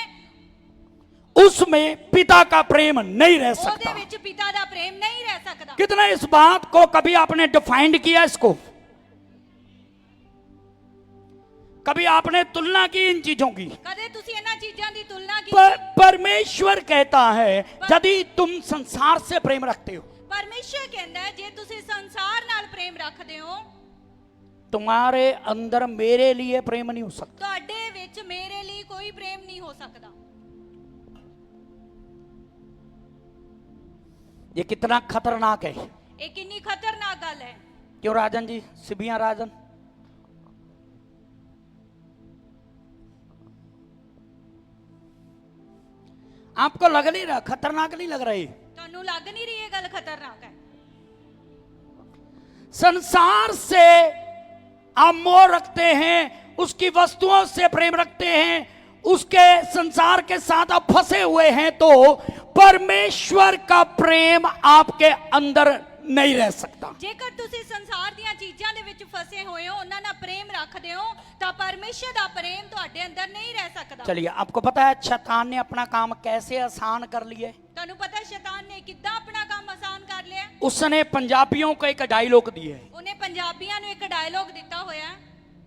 उसमें पिता का प्रेम नहीं रह ਉਹਦੇ सकता। ਵਿੱਚ ਪਿਤਾ ਦਾ ਪ੍ਰੇਮ ਨਹੀਂ ਰਹਿ ਸਕਦਾ कितना इस बात को कभी आपने डिफाइंड किया? इसको कभी आपने तुलना की इन चीजों की? ਕਦੇ ਤੁਸੀਂ ਇਹਨਾਂ ਚੀਜ਼ਾਂ ਦੀ ਤੁਲਨਾ ਕੀਤੀ परमेश्वर कहता है, यदि तुम संसार से प्रेम रखते हो, ਪਰਮੇਸ਼ਰ ਕਹਿੰਦਾ ਹੈ ਜੇ ਤੁਸੀਂ ਸੰਸਾਰ ਨਾਲ ਪ੍ਰੇਮ ਰੱਖਦੇ ਹੋ तुम्हारे अंदर मेरे लिए प्रेम नहीं हो सकता। ਤੁਹਾਡੇ ਵਿੱਚ ਮੇਰੇ ਲਈ ਕੋਈ ਪ੍ਰੇਮ ਨਹੀਂ ਹੋ ਸਕਦਾ ये कितना खतरनाक है। ਇਹ ਕਿੰਨੀ ਖਤਰਨਾਕ ਗੱਲ ਹੈ क्यों राजन जी, सिबिया राजन? आपको लग नहीं रहा, खतरनाक नहीं लग रही? ਤੁਹਾਨੂੰ ਲੱਗ ਨਹੀਂ ਰਹੀ ਇਹ ਗੱਲ ਖਤਰਨਾਕ ਹੈ संसार से आप मोह रखते हैं, उसकी वस्तुओं से प्रेम रखते हैं, उसके संसार के साथ आप फंसे हुए हैं, तो परमेश्वर का प्रेम आपके अंदर नहीं रह सकता। ਜੇਕਰ ਤੁਸੀਂ ਸੰਸਾਰ ਦੀਆਂ ਚੀਜ਼ਾਂ ਦੇ ਵਿੱਚ ਫਸੇ ਹੋਏ ਹੋ ਉਹਨਾਂ ਨਾਲ ਪ੍ਰੇਮ ਰੱਖਦੇ ਹੋ ਤਾਂ ਪਰਮੇਸ਼ਰ ਦਾ ਪ੍ਰੇਮ ਤੁਹਾਡੇ ਅੰਦਰ ਨਹੀਂ ਰਹਿ ਸਕਦਾ चलिए, आपको पता है शैतान ने अपना काम कैसे आसान कर लिया? ਤੁਹਾਨੂੰ ਪਤਾ ਹੈ ਸ਼ੈਤਾਨ ਨੇ ਕਿੱਦਾਂ ਆਪਣਾ ਕੰਮ ਆਸਾਨ ਕਰ ਲਿਆ उसने पंजाबियों को एक डायलॉग दिया है, ਉਹਨੇ ਪੰਜਾਬੀਆਂ ਨੂੰ ਇੱਕ ਡਾਇਲੋਗ ਦਿੱਤਾ ਹੋਇਆ ਹੈ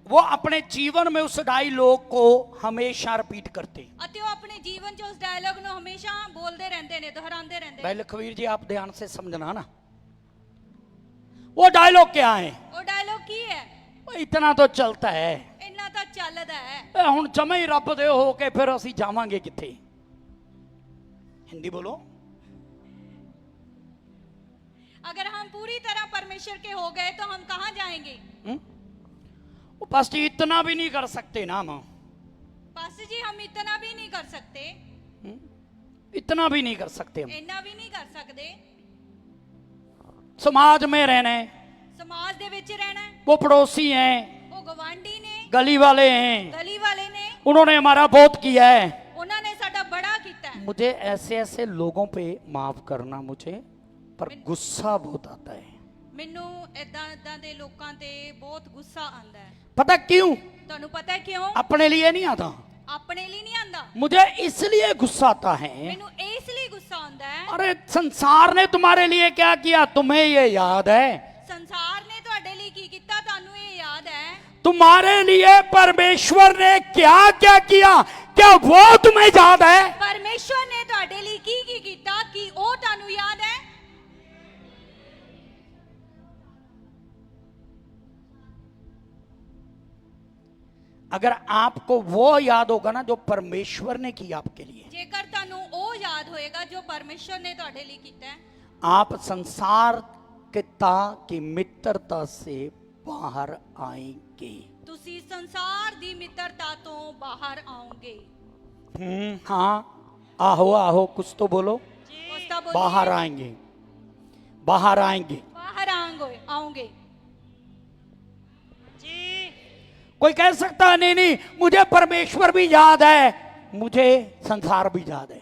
वो अपने जीवन में उस डायलॉग को हमेशा रिपीट करते। ਅਤੇ ਉਹ ਆਪਣੇ ਜੀਵਨ 'ਚ ਉਸ ਡਾਇਲੋਗ ਨੂੰ ਹਮੇਸ਼ਾ ਬੋਲਦੇ ਰਹਿੰਦੇ ਨੇ ਦੁਹਰਾਉਂਦੇ ਰਹਿੰਦੇ भाई लखवीर जी, आप ध्यान से समझना ना, वो डायलॉग क्या है? ਉਹ ਡਾਇਲੋਗ ਕੀ ਹੈ वो इतना तो चलता है, ਇੰਨਾ ਤਾਂ ਚੱਲਦਾ ਹੈ ਇਹ ਹੁਣ ਜਮੇ ਹੀ ਰੱਬ ਦੇ ਹੋ ਕੇ ਫਿਰ ਅਸੀਂ ਜਾਵਾਂਗੇ ਕਿੱਥੇ? हिंदी बोलो। अगर हम पूरी तरह परमेश्वर के हो गए तो हम कहाँ जाएंगे वो पास्टर जी इतना भी नहीं कर सकते ना हम, पास्टर जी हम इतना भी नहीं कर सकते इतना भी नहीं कर सकते हम। इतना भी नहीं कर सकते समाज में रहना है, समाज ਦੇ ਵਿੱਚ ਰਹਿਣਾ ਹੈ वो पड़ोसी हैं, ਉਹ ਗਵਾਂਢੀ ਨੇ गली वाले हैं, ਗਲੀ ਵਾਲੇ ਨੇ उन्होंने हमारा बहुत किया है। ਉਹਨਾਂ ਨੇ ਸਾਡਾ ਬੜਾ ਕੀਤਾ ਹੈ मुझे ऐसे ऐसे लोगों पे माफ करना मुझे, पर गुस्सा बहुत आता है। ਮੈਨੂੰ ਇਦਾਂ ਦੇ ਲੋਕਾਂ ਤੇ ਬਹੁਤ ਗੁੱਸਾ ਆਉਂਦਾ ਹੈ पता क्यों? ਤੁਹਾਨੂੰ ਪਤਾ ਹੈ ਕਿਉਂ अपने लिए नहीं आता, ਆਪਣੇ ਲਈ ਨਹੀਂ ਆਉਂਦਾ मुझे इसलिए गुस्सा आता है, ਮੈਨੂੰ ਇਸ ਲਈ ਗੁੱਸਾ ਆਉਂਦਾ ਹੈ अरे संसार ने तुम्हारे लिए क्या किया तुम्हें ये याद है? ਸੰਸਾਰ ਨੇ ਤੁਹਾਡੇ ਲਈ ਕੀ ਕੀਤਾ ਤੁਹਾਨੂੰ ਇਹ ਯਾਦ ਹੈ तुम्हारे लिए परमेश्वर ने क्या क्या किया, क्या वो तुम्हें याद है? ਪਰਮੇਸ਼ਵਰ ਨੇ ਤੁਹਾਡੇ ਲਈ ਕੀ ਕੀਤਾ ਕੀ ਉਹ ਤੁਹਾਨੂੰ ਯਾਦ ਹੈ अगर आपको वो याद होगा ना जो परमेश्वर ने किया आपके लिए, ਜੇਕਰ ਤੁਹਾਨੂੰ ਉਹ ਯਾਦ ਹੋਏਗਾ ਜੋ ਪਰਮੇਸ਼ਵਰ ਨੇ ਤੁਹਾਡੇ ਲਈ ਕੀਤਾ ਹੈ आप संसार नास्तिकता की मित्रता से बाहर आएंगे। ਤੁਸੀਂ ਸੰਸਾਰ ਦੀ ਮਿੱਤਰਤਾ ਤੋਂ ਬਾਹਰ ਆਓਗੇ। हाँ, आहो आहो, कुछ तो बोलो। ਉਸ ਦਾ ਬੋਲੀਏ, बाहर आएंगे, बाहर आएंगे। ਬਾਹਰ ਆਓਗੇ। कोई कह सकता है नहीं नहीं, मुझे परमेश्वर भी याद है, मुझे संसार भी याद है।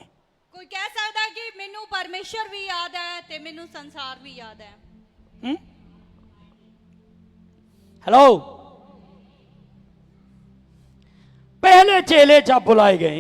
ਕੋਈ ਕਹਿ ਸਕਦਾ ਕਿ ਮੈਨੂੰ ਪਰਮੇਸ਼ਰ ਵੀ ਯਾਦ ਹੈ ਤੇ ਮੈਨੂੰ ਸੰਸਾਰ ਵੀ ਯਾਦ ਹੈ। हेलो, पहले चेले जब बुलाए गए,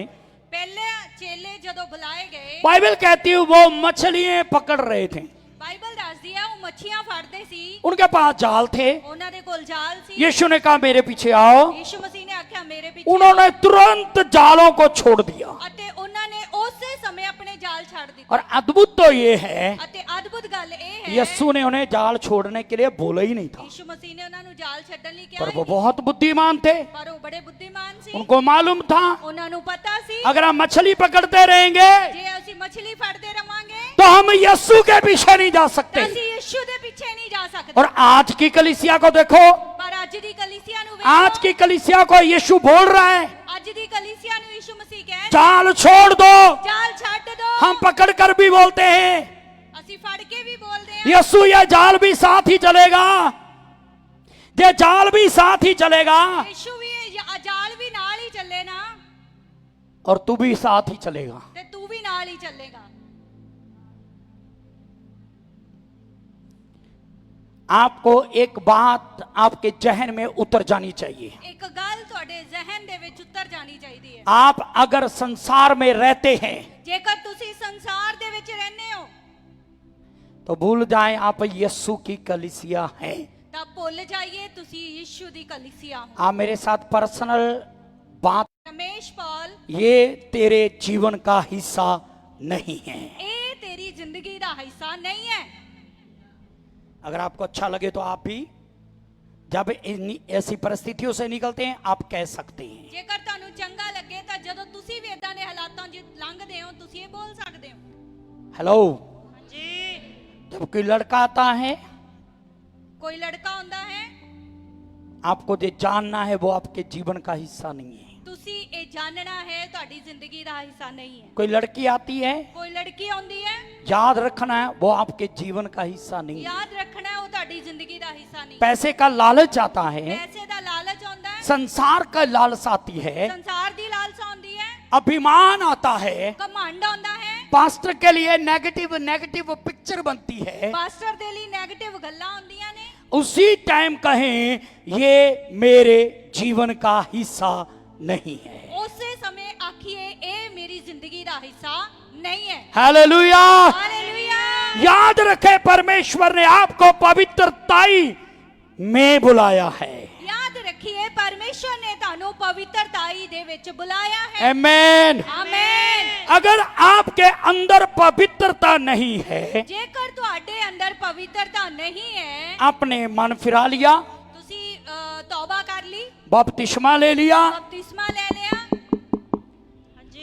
ਪਹਿਲੇ ਚੇਲੇ ਜਦੋਂ ਬੁਲਾਏ ਗਏ, बाइबल कहती है वो मछलियां पकड़ रहे थे, ਬਾਈਬਲ ਦੱਸਦੀ ਹੈ ਉਹ ਮੱਛੀਆਂ ਫੜਦੇ ਸੀ, उनके पास जाल थे। ਉਹਨਾਂ ਦੇ ਕੋਲ ਜਾਲ ਸੀ। यीशु ने कहा मेरे पीछे आओ, ਯीशु मसीह ਨੇ ਆਖਿਆ ਮੇਰੇ ਪਿੱਛੇ उन्होंने तुरंत जालों को छोड़ दिया। ਅਤੇ ਉਹਨਾਂ ਨੇ ਉਸੇ ਸਮੇਂ ਆਪਣੇ ਜਾਲ ਛੱਡ ਦਿੱਤੇ। और अद्भुत तो ये है, ਅਤੇ ਅਦਭੁਤ ਗੱਲ ਇਹ ਹੈ यीशु ने उन्हें जाल छोड़ने के लिए बोला ही नहीं था, ਯीशु मसीह ने ਉਹਨਾਂ ਨੂੰ ਜਾਲ ਛੱਡਣ ਲਈ ਕਿਹਾ पर ਹੀ वो ਨਹੀਂ। बहुत बुद्धिमान थे। ਪਰ ਉਹ ਬੜੇ ਬੁੱਧੀਮਾਨ ਸੀ, उनको मालूम था ਉਹਨਾਂ ਨੂੰ ਪਤਾ ਸੀ अगर हम मछली पकड़ते रहेंगे ਜੇ ਅਸੀਂ ਮੱਛਲੀ ਫੜਦੇ ਰਵਾਂਗੇ तो हम यीशु के पीछे नहीं जा ਤਾਂ सकते। ਅਸੀਂ ਯਿਸੂ ਦੇ ਪਿੱਛੇ ਨਹੀਂ ਜਾ ਸਕਦੇ। और आज की कलीसिया को देखो, ਪਰ ਅੱਜ ਦੀ ਕਲੀਸਿया ਨੂੰ आज ਵੇਖੋ, की कलीसिया को यीशु बोल रहा है ਅੱਜ ਦੀ ਕਲੀਸਿया ਨੂੰ ਯਿਸੂ ਮਸੀਹ ਕਹੇ जाल छोड़ दो। ਜਾਲ ਛੱਡ ਦੋ। हम पकड़ कर भी बोलते हैं, ਅਸੀਂ ਫੜ ਕੇ ਵੀ ਬੋਲਦੇ ਹਾਂ यीशु ये जाल भी साथ ही चलेगा, ये जाल भी साथ ही चलेगा, ਯਿਸੂ ਵੀ ਜਾਲ ਵੀ ਨਾਲ ਹੀ ਚੱਲੇ ਨਾ, और तू भी साथ ही चलेगा। ਤੇ ਤੂੰ ਵੀ ਨਾਲ ਹੀ ਚੱਲੇਗਾ। आपको एक बात आपके जहन में उतर जानी चाहिए, ਇੱਕ ਗੱਲ ਤੁਹਾਡੇ ਜ਼ਿਹਨ ਦੇ ਵਿੱਚ ਉਤਰ ਜਾਣੀ ਚਾਹੀਦੀ ਹੈ। आप अगर संसार में रहते हैं ਜੇਕਰ ਤੁਸੀਂ ਸੰਸਾਰ ਦੇ ਵਿੱਚ ਰਹਿੰਦੇ ਹੋ तो भूल जाएं आप यीशु की कलीसिया हैं। ਤਾਂ ਭੁੱਲ ਜਾਈਏ ਤੁਸੀਂ ਯਿਸੂ ਦੀ ਕਲੀਸਿया ਹੋ। आप मेरे साथ पर्सनल बात, ਰਮੇਸ਼ ਪੌਲ, ये तेरे जीवन का हिस्सा नहीं है। ਇਹ ਤੇਰੀ ਜ਼ਿੰਦਗੀ ਦਾ ਹਿੱਸਾ ਨਹੀਂ ਹੈ। अगर आपको अच्छा लगे तो आप भी जब ऐसी परिस्थितियों से निकलते हैं आप कह सकते हैं। ਜੇਕਰ ਤੁਹਾਨੂੰ ਚੰਗਾ ਲੱਗੇ ਤਾਂ ਜਦੋਂ ਤੁਸੀਂ ਵੀ ਇਦਾਂ ਦੇ ਹਾਲਾਤਾਂ 'ਚ ਲੰਘਦੇ ਹੋ ਤੁਸੀਂ ਇਹ ਬੋਲ ਸਕਦੇ ਹੋ। हेलो, ਜੀ, जब कोई लड़का आता है ਕੋਈ ਲੜਕਾ ਹੁੰਦਾ ਹੈ, आपको जो जानना है वो आपके जीवन का हिस्सा नहीं है। ਤੁਸੀਂ ਇਹ ਜਾਣਨਾ ਹੈ ਤੁਹਾਡੀ ਜ਼ਿੰਦਗੀ ਦਾ ਹਿੱਸਾ ਨਹੀਂ ਹੈ। कोई लड़की आती है, ਕੋਈ ਲੜਕੀ ਆਉਂਦੀ ਹੈ, याद रखना है वो आपके जीवन का हिस्सा नहीं है। ਯਾਦ ਰੱਖਣਾ ਉਹ ਤੁਹਾਡੀ ਜ਼ਿੰਦਗੀ ਦਾ ਹਿੱਸਾ ਨਹੀਂ। पैसे का लालच आता है, ਪੈਸੇ ਦਾ ਲਾਲਚ ਆਉਂਦਾ ਹੈ, संसार का लालच आती है, ਸੰਸਾਰ ਦੀ ਲਾਲਸਾ ਆਉਂਦੀ ਹੈ, अभिमान आता है, ਘਮੰਡ ਆਉਂਦਾ ਹੈ, पास्टर के लिए नेगेटिव नेगेटिव पिक्चर बनती है। ਪਾਸਟਰ ਦੇ ਲਈ 네ਗੇਟਿਵ ਗੱਲਾਂ ਆਉਂਦੀਆਂ ਨੇ। उसी टाइम कहें ये मेरे जीवन का हिस्सा नहीं है। ਉਸੇ ਸਮੇਂ ਆਖੀਏ ਇਹ ਮੇਰੀ ਜ਼ਿੰਦਗੀ ਦਾ ਹਿੱਸਾ ਨਹੀਂ ਹੈ। हालेलुया। ਹਾਲੇਲੂਇਆ। याद रखे परमेश्वर ने आपको पवित्रताई में बुलाया है। ਯਾਦ ਰੱਖੀਏ ਪਰਮੇਸ਼ਰ ਨੇ ਤੁਹਾਨੂੰ ਪਵਿੱਤਰਤਾਈ ਦੇ ਵਿੱਚ ਬੁਲਾਇਆ ਹੈ। आमेन। ਆਮੇਨ। अगर आपके अंदर पवित्रता नहीं है, ਜੇਕਰ ਤੁਹਾਡੇ ਅੰਦਰ ਪਵਿੱਤਰਤਾ ਨਹੀਂ ਹੈ, आपने मन फिरा लिया, ਤੁਸੀਂ ਤੌਬਾ ਕਰ ਲਈ, बपतिस्मा ले लिया, ਬਪਤਿਸਮਾ ਲੈ ਲਿਆ,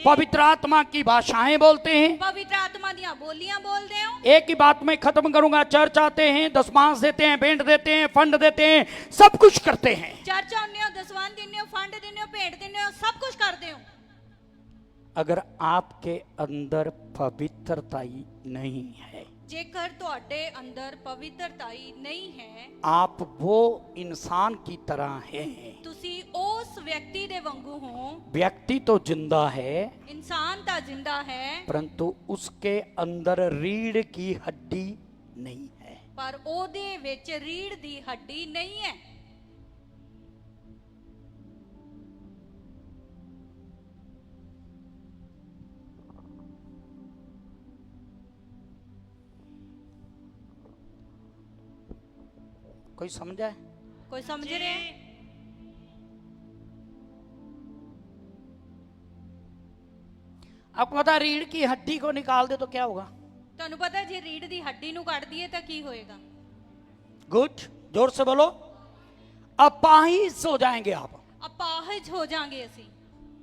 पवित्र आत्मा की भाषाएं बोलते हैं। ਪਵਿੱਤਰ ਆਤਮਾ ਦੀਆਂ ਬੋਲੀਆਂ ਬੋਲਦੇ ਹੋ। एक ही बात में खत्म करूंगा, चर्च आते हैं, दशमांश देते हैं, भेंट देते हैं, फंड देते हैं, सब कुछ करते हैं। ਚਰਚ ਆਉਂਦੇ ਹੋ, ਦਸਵੰਧ ਦਿੰਦੇ ਹੋ, ਫੰਡ ਦਿੰਦੇ ਹੋ, ਭੇਂਟ ਦਿੰਦੇ ਹੋ, ਸਭ ਕੁਝ ਕਰਦੇ ਹੋ। अगर आपके अंदर पवित्रताई नहीं है, ਜੇਕਰ ਤੁਹਾਡੇ ਅੰਦਰ ਪਵਿੱਤਰਤਾਈ ਨਹੀਂ ਹੈ, आप वो इंसान की तरह हैं। ਤੁਸੀਂ ਉਸ ਵਿਅਕਤੀ ਦੇ ਵਾਂਗੂ ਹੋ। व्यक्ति तो जिंदा है, ਇਨਸਾਨ ਤਾਂ ਜ਼ਿੰਦਾ ਹੈ, परंतु उसके अंदर रीढ़ की हड्डी नहीं है। ਪਰ ਉਹਦੇ ਵਿੱਚ ਰੀੜ ਦੀ ਹੱਡੀ ਨਹੀਂ ਹੈ। कोई समझा है? ਕੋਈ ਸਮਝ ਰਿਹਾ ਹੈ? आपको पता है रीढ़ की हड्डी को निकाल दे तो क्या होगा? ਤੁਹਾਨੂੰ ਪਤਾ ਜੇ ਰੀੜ ਦੀ ਹੱਡੀ ਨੂੰ ਕੱਢ ਦਈਏ ਤਾਂ ਕੀ ਹੋਏਗਾ? गुड, जोर से बोलो। अपाहिज हो जाएंगे आप। ਅਪਾਹਜ ਹੋ ਜਾਾਂਗੇ ਅਸੀਂ।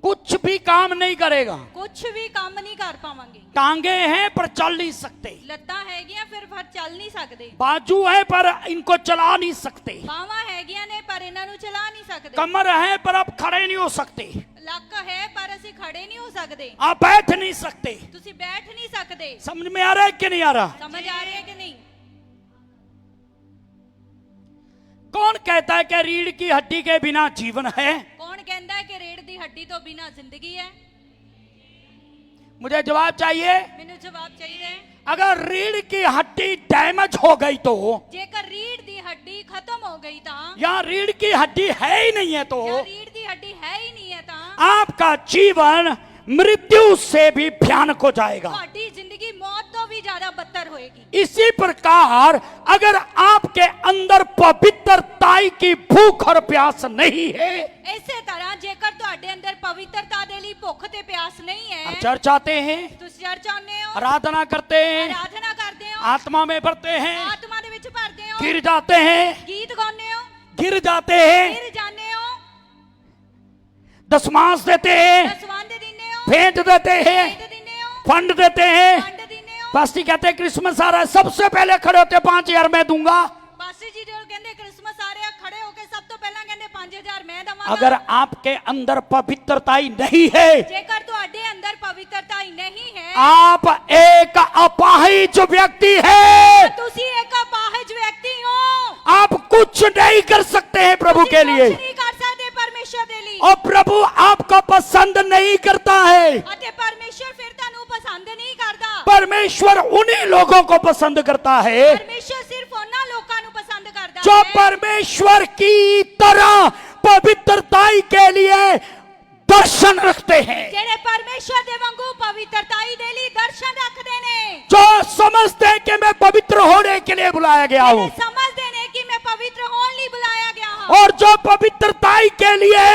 कुछ भी काम नहीं करेगा। कुछ भी काम नहीं कर पावांगे। टांगे हैं पर चल नहीं सकते, ਲੱਤਾਂ ਹੈਗੀਆਂ ਫਿਰ ਚੱਲ ਨਹੀਂ ਸਕਦੇ। बाजू है पर इनको चला नहीं सकते, ਬਾਹਾਂ ਹੈਗੀਆਂ ਨੇ ਪਰ ਇਹਨਾਂ ਨੂੰ ਚਲਾ ਨਹੀਂ ਸਕਦੇ। कमर है पर आप खड़े नहीं हो सकते, ਲੱਕ ਹੈ ਪਰ ਅਸੀਂ ਖੜੇ ਨਹੀਂ ਹੋ ਸਕਦੇ। आप बैठ नहीं सकते। ਤੁਸੀਂ ਬੈਠ ਨਹੀਂ ਸਕਦੇ। समझ में आ रहा है कि नहीं आ रहा? ਸਮਝ ਆ ਰਿਹਾ ਕਿ नहीं? कौन कहता है कि रीढ़ की हड्डी के बिना जीवन है? ਕੌਣ ਕਹਿੰਦਾ ਹੈ ਕਿ ਰੀੜ ਦੀ ਹੱਡੀ ਤੋਂ ਬਿਨਾ ਜ਼ਿੰਦਗੀ ਹੈ? मुझे जवाब चाहिए। ਮੈਨੂੰ ਜਵਾਬ ਚਾਹੀਦਾ ਹੈ। अगर रीढ़ की हड्डी डैमेज हो गई तो, ਜੇਕਰ ਰੀੜ ਦੀ ਹੱਡੀ ਖਤਮ ਹੋ ਗਈ ਤਾਂ, या रीढ़ की हड्डी है ही नहीं है तो, ਜਾਂ ਰੀੜ ਦੀ ਹੱਡੀ ਹੈ ਹੀ ਨਹੀਂ ਹੈ ਤਾਂ आपका जीवन मृत्यु से भी भयानक हो जाएगा। ਤੁਹਾਡੀ ਜ਼ਿੰਦਗੀ ਮੌਤ ਤੋਂ ਵੀ ਜ਼ਿਆਦਾ ਬੱਤਰ ਹੋਏਗੀ। इसी प्रकार अगर आपके अंदर पवित्रताई की भूख और प्यास नहीं है, ਇਸੇ ਤਰ੍ਹਾਂ ਜੇਕਰ ਤੁਹਾਡੇ ਅੰਦਰ ਪਵਿੱਤਰਤਾ ਦੇ ਲਈ ਭੁੱਖ ਤੇ ਪਿਆਸ ਨਹੀਂ हम ਹੈ, चर्च आते हैं, ਤੁਸੀਂ ਚਰਚ ਆਉਂਦੇ ਹੋ, आराधना करते हैं, ਆਰਾਧਨਾ ਕਰਦੇ ਹੋ, आत्मा में बढ़ते हैं, ਆਤਮਾ ਦੇ ਵਿੱਚ ਭਰਦੇ ਹੋ, गिर जाते हैं, ਗੀਤ ਗਾਉਂਦੇ ਹੋ, गिर जाते हैं, ਫਿਰ ਜਾਂਦੇ ਹੋ, दशमांश देते हैं, ਦਸਵੰਧ ਦਿੰਦੇ ਹੋ, भेंट देते हैं, ਭੇਟ ਦਿੰਦੇ ਹੋ, फंड देते हैं। ਵੰਡ ਦਿੰਦੇ ਹੋ। पास्टी कहते हैं क्रिसमस आ रहा है, सबसे पहले खड़े होते 5,000 मैं दूंगा। ਪਾਸਟਰ ਜੀ ਜਦੋਂ ਕਹਿੰਦੇ ਕ੍ਰਿਸਮਸ ਆ ਰਿਹਾ, ਖੜੇ ਹੋ ਕੇ ਸਭ ਤੋਂ ਪਹਿਲਾਂ ਕਹਿੰਦੇ 5,000 ਮੈਂ ਦਵਾਂਗਾ। अगर आपके अंदर पवित्रताई नहीं है, ਜੇਕਰ ਤੁਹਾਡੇ ਅੰਦਰ ਪਵਿੱਤਰਤਾ ਹੀ ਨਹੀਂ ਹੈ, आप एक अपाहिज व्यक्ति है। ਤੁਸੀਂ ਇੱਕ ਅਪਾਹਜ ਵਿਅਕਤੀ ਹੋ। आप कुछ नहीं कर सकते हैं प्रभु के ਤੁਸੀਂ लिए, ਕੁਛ ਨਹੀਂ ਕਰ ਸਕਦੇ ਪਰਮੇਸ਼ਰ ਦੇ ਲਈ। और प्रभु आपको पसंद नहीं करता है। ਅਤੇ ਪਰਮੇਸ਼ਰ ਫਿਰ ਤੁਹਾਨੂੰ ਪਸੰਦ ਨਹੀਂ ਕਰਦਾ। परमेश्वर उन्हीं लोगों को पसंद करता है ਪਰਮੇਸ਼ਰ ਸਿਰਫ ਉਹਨਾਂ ਲੋਕਾਂ ਨੂੰ ਪਸੰਦ ਕਰਦਾ जो ਹੈ परमेश्वर की तरह पवित्रताई के लिए दर्शन रखते हैं, ਜਿਹੜੇ ਪਰਮੇਸ਼ਰ ਦੇ ਵਾਂਗੂ ਪਵਿੱਤਰਤਾਈ ਦੇ ਲਈ ਦਰਸ਼ਨ ਰੱਖਦੇ ਨੇ, जो समझते हैं कि मैं पवित्र होने के लिए बुलाया गया हूँ, ਜਿਹੜੇ ਸਮਝਦੇ ਨੇ ਕਿ ਮੈਂ ਪਵਿੱਤਰ ਹੋਣ ਲਈ ਬੁਲਾਇਆ ਗਿਆ ਹਾਂ, और जो पवित्रताई के लिए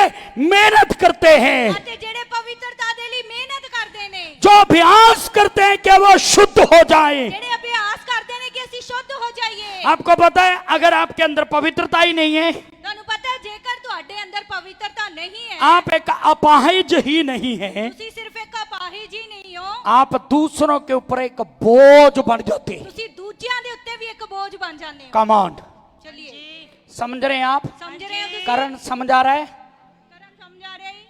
मेहनत करते हैं, ਅਤੇ ਜਿਹੜੇ ਪਵਿੱਤਰਤਾ ਦੇ ਲਈ ਮਿਹਨਤ ਕਰਦੇ ਨੇ, जो अभ्यास करते हैं कि वो शुद्ध हो जाएं। ਜਿਹੜੇ ਅਭਿਆਸ ਕਰਦੇ ਨੇ ਕਿ ਅਸੀਂ ਸ਼ੁੱਧ ਹੋ ਜਾਈਏ। आपको पता है अगर आपके अंदर पवित्रता ही नहीं है, ਤੁਹਾਨੂੰ ਪਤਾ ਹੈ ਜੇਕਰ ਤੁਹਾਡੇ ਅੰਦਰ ਪਵਿੱਤਰਤਾ ਨਹੀਂ ਹੈ, आप एक अपाहिज ही नहीं है, ਤੁਸੀਂ ਸਿਰਫ ਇੱਕ ਅਪਾਹਿਜ ਹੀ ਨਹੀਂ ਹੋ, आप दूसरों के ऊपर एक बोझ बन जाते हैं। ਤੁਸੀਂ ਦੂਜਿਆਂ ਦੇ ਉੱਤੇ ਵੀ ਇੱਕ ਬੋਝ ਬਣ ਜਾਂਦੇ ਹੋ। कमांड ਚਲਿਏ समझ रहे हैं आप? ਸਮਝ ਰਹੇ ਹੋ ਤੁਸੀਂ? करण समझ आ रहा है? ਕਰਮ ਸਮਝ ਆ ਰਿਹਾ ਹੈ?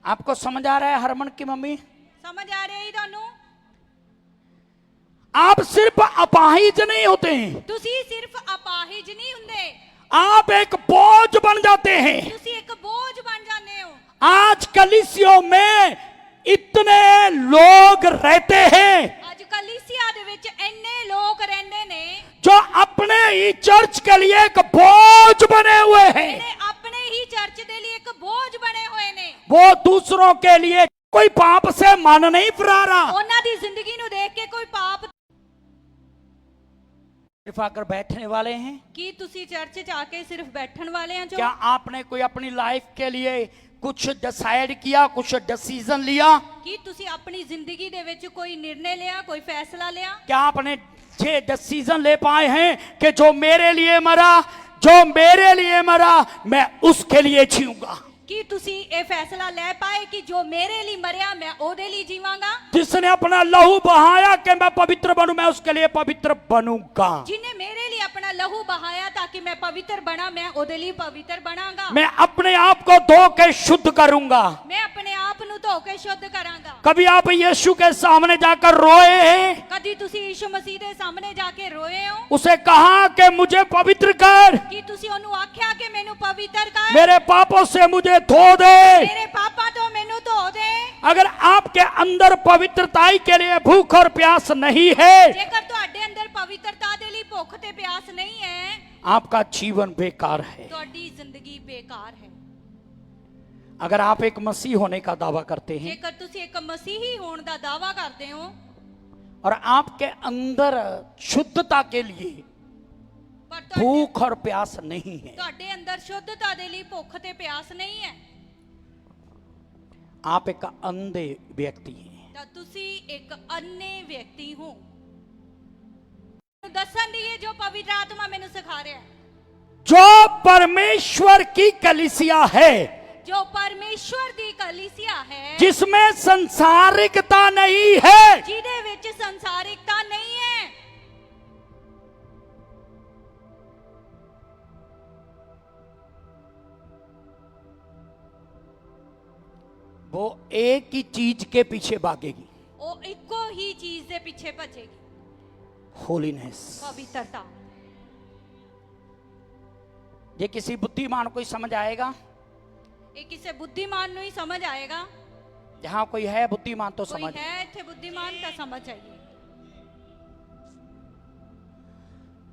आपको समझ आ रहा है? हरमन की मम्मी, ਸਮਝ ਆ ਰਿਹਾ ਹੈ ਤੁਹਾਨੂੰ? आप सिर्फ अपाहिज नहीं होते हैं, ਤੁਸੀਂ ਸਿਰਫ ਅਪਾਹਿਜ ਨਹੀਂ ਹੁੰਦੇ, आप एक बोझ बन जाते हैं। ਤੁਸੀਂ ਇੱਕ ਬੋਝ ਬਣ ਜਾਂਦੇ ਹੋ। आज कलीसियों में इतने लोग रहते हैं ਅੱਜ ਕਲੀਸਿਆ ਦੇ ਵਿੱਚ ਇੰਨੇ ਲੋਕ ਰਹਿੰਦੇ ਨੇ जो अपने ही चर्च के लिए एक बोझ बने हुए हैं। ਜਿਹੜੇ ਆਪਣੇ ਹੀ ਚਰਚ ਦੇ ਲਈ ਇੱਕ ਬੋਝ ਬਣੇ ਹੋਏ ਨੇ। वो दूसरों के लिए कोई पाप से मन नहीं फिरा रहा, ਉਹਨਾਂ ਦੀ ਜ਼ਿੰਦਗੀ ਨੂੰ ਦੇਖ ਕੇ ਕੋਈ ਪਾਪ। सिर्फ आकर बैठने वाले हैं। ਕੀ ਤੁਸੀਂ ਚਰਚ ਚ ਆ ਕੇ ਸਿਰਫ ਬੈਠਣ ਵਾਲੇ ਆ? ਜੋ क्या आपने कोई अपनी लाइफ के लिए कुछ डिसाइड किया, कुछ डिसीजन लिया? ਕੀ ਤੁਸੀਂ ਆਪਣੀ ਜ਼ਿੰਦਗੀ ਦੇ ਵਿੱਚ ਕੋਈ ਨਿਰਣੇ ਲਿਆ, ਕੋਈ ਫੈਸਲਾ ਲਿਆ? क्या आपने ये डिसीजन ले पाए हैं कि जो मेरे लिए मरा, जो मेरे लिए मरा, मैं उसके लिए जीऊंगा? ਕੀ ਤੁਸੀਂ ਇਹ ਫੈਸਲਾ ਲੈ ਪਾਏ ਕਿ ਜੋ ਮੇਰੇ ਲਈ ਮਰਿਆ ਮੈਂ ਉਹਦੇ ਲਈ ਜੀਵਾਂਗਾ? जिसने अपना लहू बहाया कि मैं पवित्र बनूं, मैं उसके लिए पवित्र बनूंगा। ਜਿਹਨੇ ਮੇਰੇ ਲਈ ਆਪਣਾ ਲਹੂ ਬਹਾਇਆ ਤਾਂ ਕਿ ਮੈਂ ਪਵਿੱਤਰ ਬਣਾ, ਮੈਂ ਉਹਦੇ ਲਈ ਪਵਿੱਤਰ ਬਣਾਂਗਾ। मैं अपने आप को धो के शुद्ध करूंगा। ਮੈਂ ਆਪਣੇ ਆਪ ਨੂੰ ਧੋ ਕੇ ਸ਼ੁੱਧ ਕਰਾਂਗਾ। कभी आप यीशु के सामने जाकर रोए हैं? ਕਦੀ ਤੁਸੀਂ ਯਿਸੂ ਮਸੀਹ ਦੇ ਸਾਹਮਣੇ ਜਾ ਕੇ ਰੋਏ ਹੋ? उसे कहा कि मुझे पवित्र कर, ਕੀ ਤੁਸੀਂ ਉਹਨੂੰ ਆਖਿਆ ਕਿ ਮੈਨੂੰ ਪਵਿੱਤਰ ਕਰ, मेरे पापों से मुझे धो दे? ਮੇਰੇ ਪਾਪਾਂ ਤੋਂ ਮੈਨੂੰ ਧੋ ਦੇ? अगर आपके अंदर पवित्रताई के लिए भूख और प्यास नहीं है, ਜੇਕਰ ਤੁਹਾਡੇ ਅੰਦਰ ਪਵਿੱਤਰਤਾ ਦੇ ਲਈ ਭੁੱਖ ਤੇ ਪਿਆਸ ਨਹੀਂ ਹੈ, आपका जीवन बेकार है। ਤੁਹਾਡੀ ਜ਼ਿੰਦਗੀ ਬੇਕਾਰ ਹੈ। अगर आप एक मसीह होने का दावा करते हैं ਜੇਕਰ ਤੁਸੀਂ ਇੱਕ ਮਸੀਹੀ ਹੋਣ ਦਾ ਦਾਵਾ ਕਰਦੇ ਹੋ और आपके अंदर शुद्धता के लिए ਪਰ ਤੁਹਾਡੇ भूख और प्यास नहीं है, ਤੁਹਾਡੇ ਅੰਦਰ ਸ਼ੁੱਧਤਾ ਦੇ ਲਈ ਭੁੱਖ ਤੇ ਪਿਆਸ ਨਹੀਂ ਹੈ, आप एक अंधे व्यक्ति हैं। ਤਾਂ ਤੁਸੀਂ ਇੱਕ ਅੰਨੇ ਵਿਅਕਤੀ ਹੋ। ਦੱਸਣ ਦੀ ਇਹ ਜੋ ਪਵਿੱਤਰ ਆਤਮਾ ਮੈਨੂੰ ਸਿਖਾ ਰਿਹਾ ਹੈ, जो परमेश्वर की कलीसिया है, जो परमेश्वर दी कलीसिया है जिसमें संसारिकता नहीं है, जिहदे विच संसारिकता नहीं है, वो एक ही चीज के पीछे भागेगी, वो इको ही चीज दे पीछे भजेगी, होलीनेस। पवित्रता। ये किसी बुद्धिमान को ही समझ आएगा, ये किसी बुद्धिमान नु ही समझ आएगा। जहां कोई है बुद्धिमान तो कोई समझ। है इत्थे बुद्धिमान तो समझ आइए।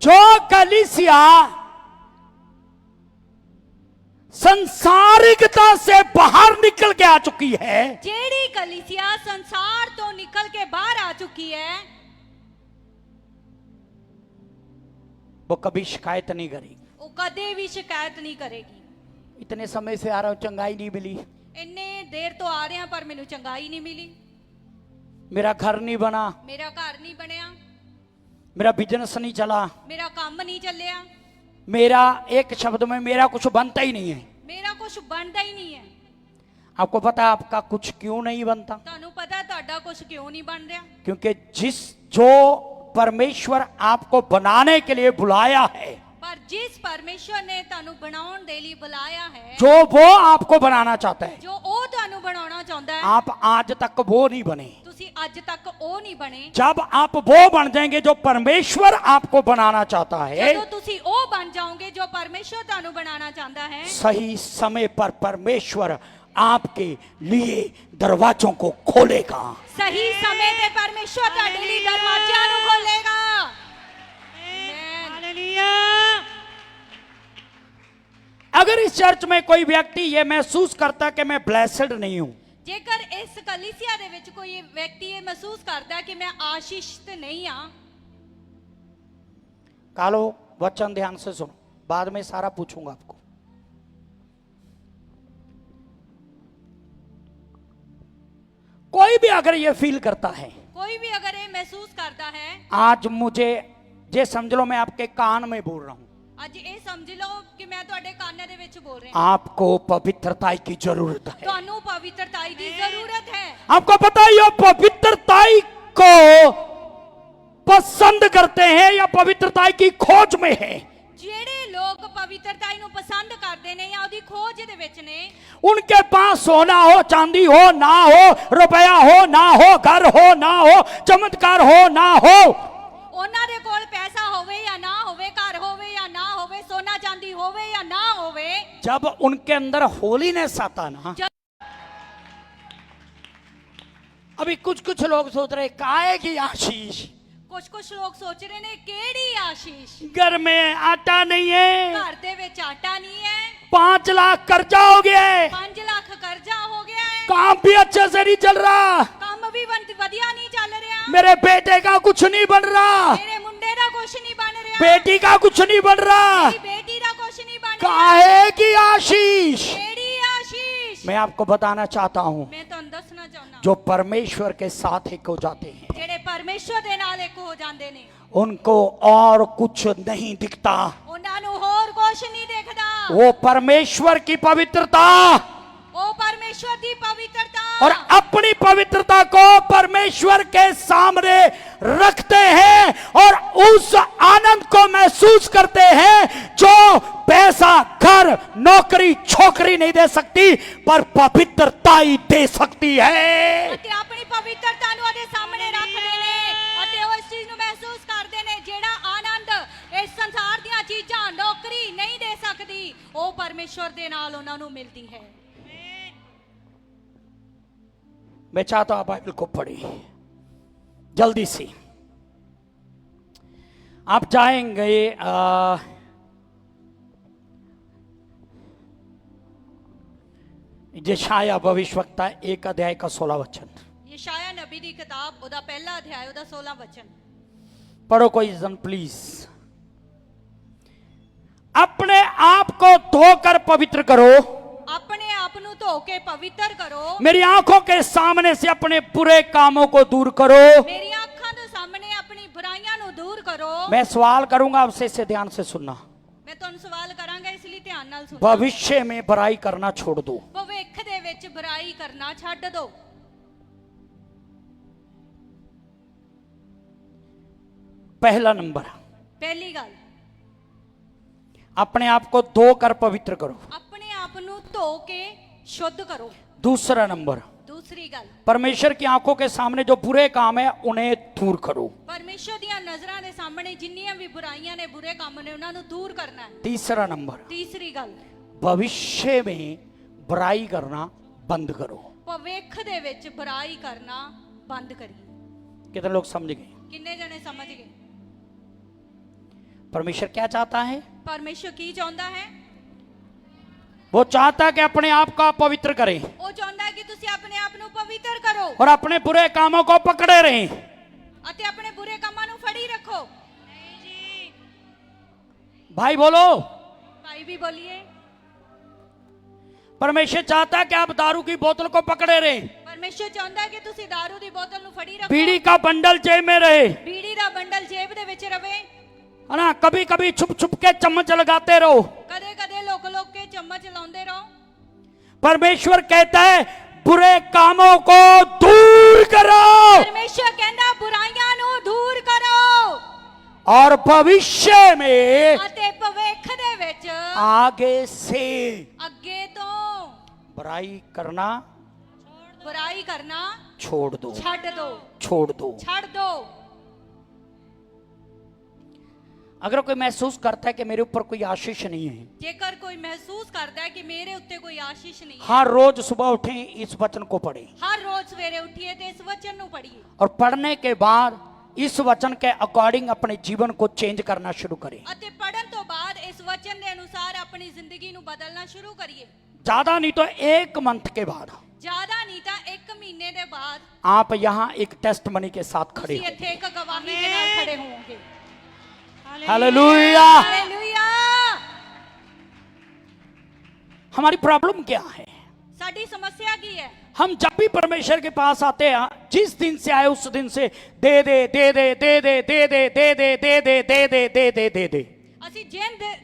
जो कलीसिया संसारिकता से बाहर निकल के आ चुकी है, जेड़ी कलीसिया संसार तो निकल के बाहर आ चुकी है, वो कभी शिकायत नहीं करेगी। वो कदे भी शिकायत नहीं करेगी। इतने समय से आ रहा हूं, चंगाई नहीं मिली, इन्ने देर तो आ रहे हैं पर मैनू चंगाई नहीं मिली, मेरा घर नहीं बना, मेरा घर नहीं बनया, मेरा बिजनेस नहीं चला, मेरा काम नहीं चलिया, मेरा एक शब्द में मेरा कुछ बनता ही नहीं है। मेरा कुछ बनता ही नहीं है। आपको पता है आपका कुछ क्यों नहीं बनता? तुहानू पता है तुहाडा कुछ क्यों नहीं बन रहा? क्योंकि जो परमेश्वर आपको बनाने के लिए बुलाया है, पर जिस परमेश्वर ने तुहानू बनाउण दे लई बुलाया है, जो वो आपको बनाना चाहता है, जो ओ तुहानू बनाउणा चाहुंदा है, आप आज तक वो नहीं बने। तुसी अज तक ओ नहीं बने। जब आप वो बन जाएंगे जो परमेश्वर आपको बनाना चाहता है, जदों तुसी ओ बन जाओगे जो परमेश्वर तुहानू बनाना चाहता है, सही समय पर परमेश्वर आपके लिए दरवाजों को खोलेगा। सही समय ते परमेश्वर तुहाडे लई दरवाज़िਆਂ ਨੂੰ खोलेगा। अगर इस चर्च में कोई व्यक्ति ये महसूस करता कि मैं ब्लेस्ड नहीं हूं, जेकर इस कलीसिया दे विच कोई व्यक्ति ये महसूस करता है कि मैं आशीषित नहीं हाँ, कालो वचन ध्यान से सुनो, बाद में सारा पूछूंगा आपको। कोई भी अगर ये फील करता है, कोई भी अगर ये महसूस करता है, आज मुझे ये समझ लो मैं आपके कान में बोल रहा हूं, आज ये समझ लो कि मैं तुहाडे काने दे विच बोल रही हूं, आपको पवित्रता की जरूरत है। तुहानू पवित्रता की जरूरत है। आपको पता है ये पवित्रता को पसंद करते हैं या पवित्रता की खोज में है। जेड़े लोग पवित्रता नू पसंद करते ने या ओदी खोज दे विच ने, उनके पास सोना हो, चांदी हो ना हो, रुपया हो ना हो, घर हो ना हो, चमत्कार हो ना हो, ਉਹਨਾਂ ਦੇ ਕੋਲ ਪੈਸਾ ਹੋਵੇ ਜਾਂ ਨਾ ਹੋਵੇ, ਘਰ ਹੋਵੇ ਜਾਂ ਨਾ ਹੋਵੇ, सोना चांदी होवे या ना होवे, जब उनके अंदर होलीनेस आता ना, अभी कुछ कुछ लोग सोच रहे काहे की आशीष, कुछ लोग सोच रहे ने केड़ी आशीष, घर में आटा नहीं है, घर दे विच आटा नहीं है, 5 लाख कर्जा हो गया है, 5 लाख कर्जा हो गया है, काम भी अच्छे से नहीं चल रहा, काम भी वधिया नहीं चल रहा, मेरे बेटे का कुछ नहीं बन रहा, मेरे मुंडे दा कुछ नहीं बन रहा, बेटी का कुछ नहीं बन रहा, मेरी बेटी दा कुछ नहीं बन रहा, काहे की आशीष। केड़ी आशीष। मैं आपको बताना चाहता हूं, मैं तुहानू दसना चाहना, जो परमेश्वर के साथ एक हो जाते हैं, जेड़े परमेश्वर दे नाल एक हो जांदे ने, उनको और कुछ नहीं दिखता, उन्हां नू होर कुछ नहीं दिखदा, वो परमेश्वर की पवित्रता ओ परमेश्वर दी पवित्रता और अपनी पवित्रता को परमेश्वर के सामने रखते हैं और उस आनंद को महसूस करते हैं जो पैसा, घर, नौकरी, छोकरी नहीं दे सकती, पर पवित्रता ही दे सकती है। ਅਤੇ ਆਪਣੀ ਪਵਿੱਤਰਤਾ ਨੂੰ ਉਹਦੇ ਸਾਹਮਣੇ ਰੱਖਦੇ ਨੇ ਅਤੇ ਉਹ ਇਸ ਚੀਜ਼ ਨੂੰ ਮਹਿਸੂਸ ਕਰਦੇ ਨੇ ਜਿਹੜਾ ਆਨੰਦ ਇਸ ਸੰਸਾਰ ਦੀਆਂ ਚੀਜ਼ਾਂ, ਨੌਕਰੀ ਨਹੀਂ ਦੇ ਸਕਦੀ, ਉਹ ਪਰਮੇਸ਼ਵਰ ਦੇ ਨਾਲ ਉਹਨਾਂ ਨੂੰ ਮਿਲਦੀ ਹੈ। मैं चाहता हूं आप बाइबल को पढ़िए जल्दी से। आप जाएंगे यशायाह भविष्यवक्ता 1 अध्याय का 16 वचन। यशायाह नबी ਦੀ ਕਿਤਾਬ ਉਹਦਾ ਪਹਿਲਾ ਅਧਿਆਇ ਉਹਦਾ 16 ਵਚਨ पढ़ो कोई जन प्लीज। अपने आप को धोकर पवित्र करो, ਆਪਣੇ ਆਪ ਨੂੰ ਧੋ ਕੇ ਪਵਿੱਤਰ ਕਰੋ, मेरी आंखों के सामने से अपने बुरे कामों को दूर करो। ਮੇਰੀਆਂ ਅੱਖਾਂ ਦੇ ਸਾਹਮਣੇ ਆਪਣੀ ਬੁਰਾਈਆਂ ਨੂੰ ਦੂਰ ਕਰੋ। मैं सवाल करूंगा आपसे, इसे ध्यान से सुनना। ਮੈਂ ਤੁਹਾਨੂੰ ਸਵਾਲ ਕਰਾਂਗਾ ਇਸ ਲਈ ਧਿਆਨ ਨਾਲ ਸੁਣੋ। भविष्य में बुराई करना छोड़ दो। करना छड्ड दो। पहला नंबर, पहली गल, अपने आप को धोकर पवित्र करो। अपने आप नू धो के शुद्ध करो। दूसरा नंबर, दूसरी गल, परमेश्वर की आंखों के सामने जो बुरे काम है उन्हें दूर करो। परमेश्वर दियां नजरां दे सामने जिन्नियां भी बुराइयां ने, बुरे काम ने, उन्हां नू दूर करना है। तीसरा नंबर, तीसरी गल, भविष्य में बुराई करना बंद करो। भविख दे विच बुराई करना बंद करिए। कितने लोग समझ गए? किन्ने जने समझ गए? परमेश्वर क्या चाहता है? परमेश्वर की चाहुंदा है? वो चाहता है कि अपने आप को आप पवित्र करें वो चाहुंदा है कि तुसी अपने आप नू पवित्र करो और अपने बुरे कामों को पकड़े रहें। अते अपने बुरे कामां नू फड़ी रखो। भाई बोलो, भाई भी बोलिए। परमेश्वर चाहता है कि आप दारू की बोतल को पकड़े रहें, परमेश्वर चाहुंदा है कि तुसी दारू दी बोतल नू फड़ी रखो, बीड़ी का बंडल जेब में रहे, बीड़ी दा बंडल जेब दे विच रवे, है ना। कभी कभी छुप छुप के चम्मच लगाते रहो। कदे कदे लोक लोक के चम्मच लाउंदे रहो। परमेश्वर कहता है बुरे कामों को दूर करो परमेश्वर कहंदा बुराइयां नू दूर करो और भविष्य में अते भविख दे विच आगे से अगे तो बुराई करना बुराई करना छोड़ दो, छड्ड दो, छोड़ दो। छड्ड दो। अगर कोई महसूस करता है कि मेरे ऊपर कोई आशीष नहीं है, जेकर कोई महसूस करता है कि मेरे उत्ते कोई आशीष नहीं है, हर रोज सुबह उठे इस वचन को पढ़े हर रोज सवेरे उठिए ते इस वचन नू पढ़िए और पढ़ने के बाद इस वचन के अकॉर्डिंग अपने जीवन को चेंज करना शुरू करें। अते पढ़न तो बाद इस वचन के अनुसार अपनी जिंदगी नू बदलना शुरू करिए। ज्यादा नहीं तो 1 मंथ के बाद ज्यादा नहीं ता 1 महीने दे बाद आप यहाँ एक टेस्ट मनी के साथ खड़े तुसी हो। इत्थे एक गवाही दे नाल खड़े होंगे। हालेलुया। हालेलुया। हमारी प्रॉब्लम क्या है? साडी समस्या की है? हम जब भी परमेश्वर के पास आते हैं, जिस दिन से आए उस दिन से दे दे दे दे दे दे दे दे दे दे दे दे दे दे दे दे दे दे। ਅਸੀਂ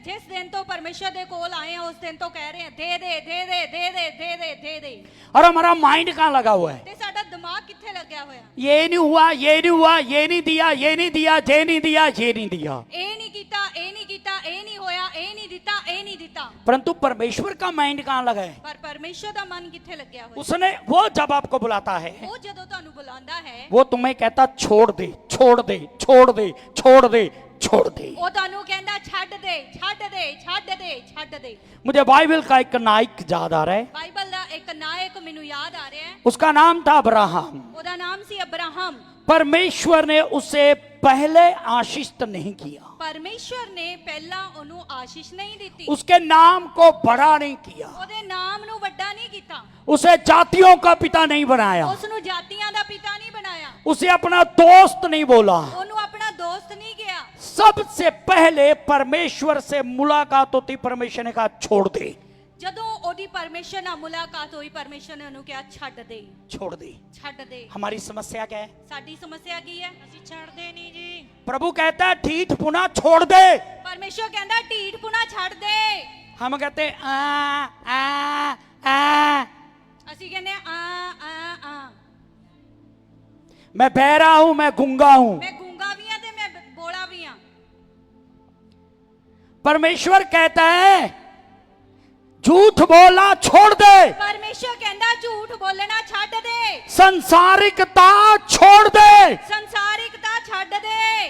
जिस दिन तो परमेश्वर दे कोल आए हैं उस दिन तो कह रहे हैं दे दे दे दे दे दे दे दे दे दे। और हमारा माइंड कहाँ लगा हुआ है? ते साडा दिमाग किथे लगया होया? ये नहीं हुआ, ये नहीं हुआ, ये नहीं दिया, ये नहीं दिया, ये नहीं दिया, ये नहीं दिया। ए नहीं कीता, ए नहीं कीता, ए नहीं होया, ए नहीं दिता, ए नहीं दिता। परंतु परमेश्वर का माइंड कहाँ लगा है? पर परमेश्वर दा मन किथे लगया होया? उसने वो जब आपको बुलाता है, वो जदों तुहानू बुलांदा है, वो तुम्हें कहता छोड़ दे, छोड़ दे, छोड़ दे, छोड़ दे, छोड़ दे। वो तुहानू कहंदा छड्ड दे, छड्ड दे, छड्ड दे, छड्ड दे। मुझे बाइबल का एक नायक याद आ रहा है। बाइबल दा एक नायक मैनू याद आ रहा है। उसका नाम था अब्राहम। ओदा नाम सी अब्राहम। परमेश्वर ने उसे पहले आशीष नहीं किया, परमेश्वर ने पहला ओनू आशीष नहीं दी, उसके नाम को बड़ा नहीं किया, ओदे नाम नू वड्डा नहीं कीता, उसे जातियों का पिता नहीं बनाया, उसनू जातियां दा पिता नहीं बनाया, उसे अपना दोस्त नहीं बोला। ओनू अपना दोस्त नहीं किया। सबसे पहले परमेश्वर से मुलाकात होती, परमेश्वर ने कहा छोड़ दे। जदों ओदी परमेश्वर नाल मुलाकात हुई, परमेश्वर ने ओनू कहा छड्ड दे, छोड़ दे। छड्ड दे। हमारी समस्या क्या है? साडी समस्या की है? असीं छड्डदे नहीं जी। प्रभु कहता है ठीठ पुना छोड़ दे, परमेश्वर कहंदा ढीठ पुना छड्ड दे। हम कहते हैं आ, असीं कहने आ। मैं बहरा हूं, मैं गूंगा हूं। मैं गूंगा भी हां ते मैं बोला भी हां। परमेश्वर कहता है झूठ बोलना छोड़ दे, परमेश्वर कहंदा झूठ बोलना छड्ड दे, संसारिकता छोड़ दे, संसारिकता छड्ड दे।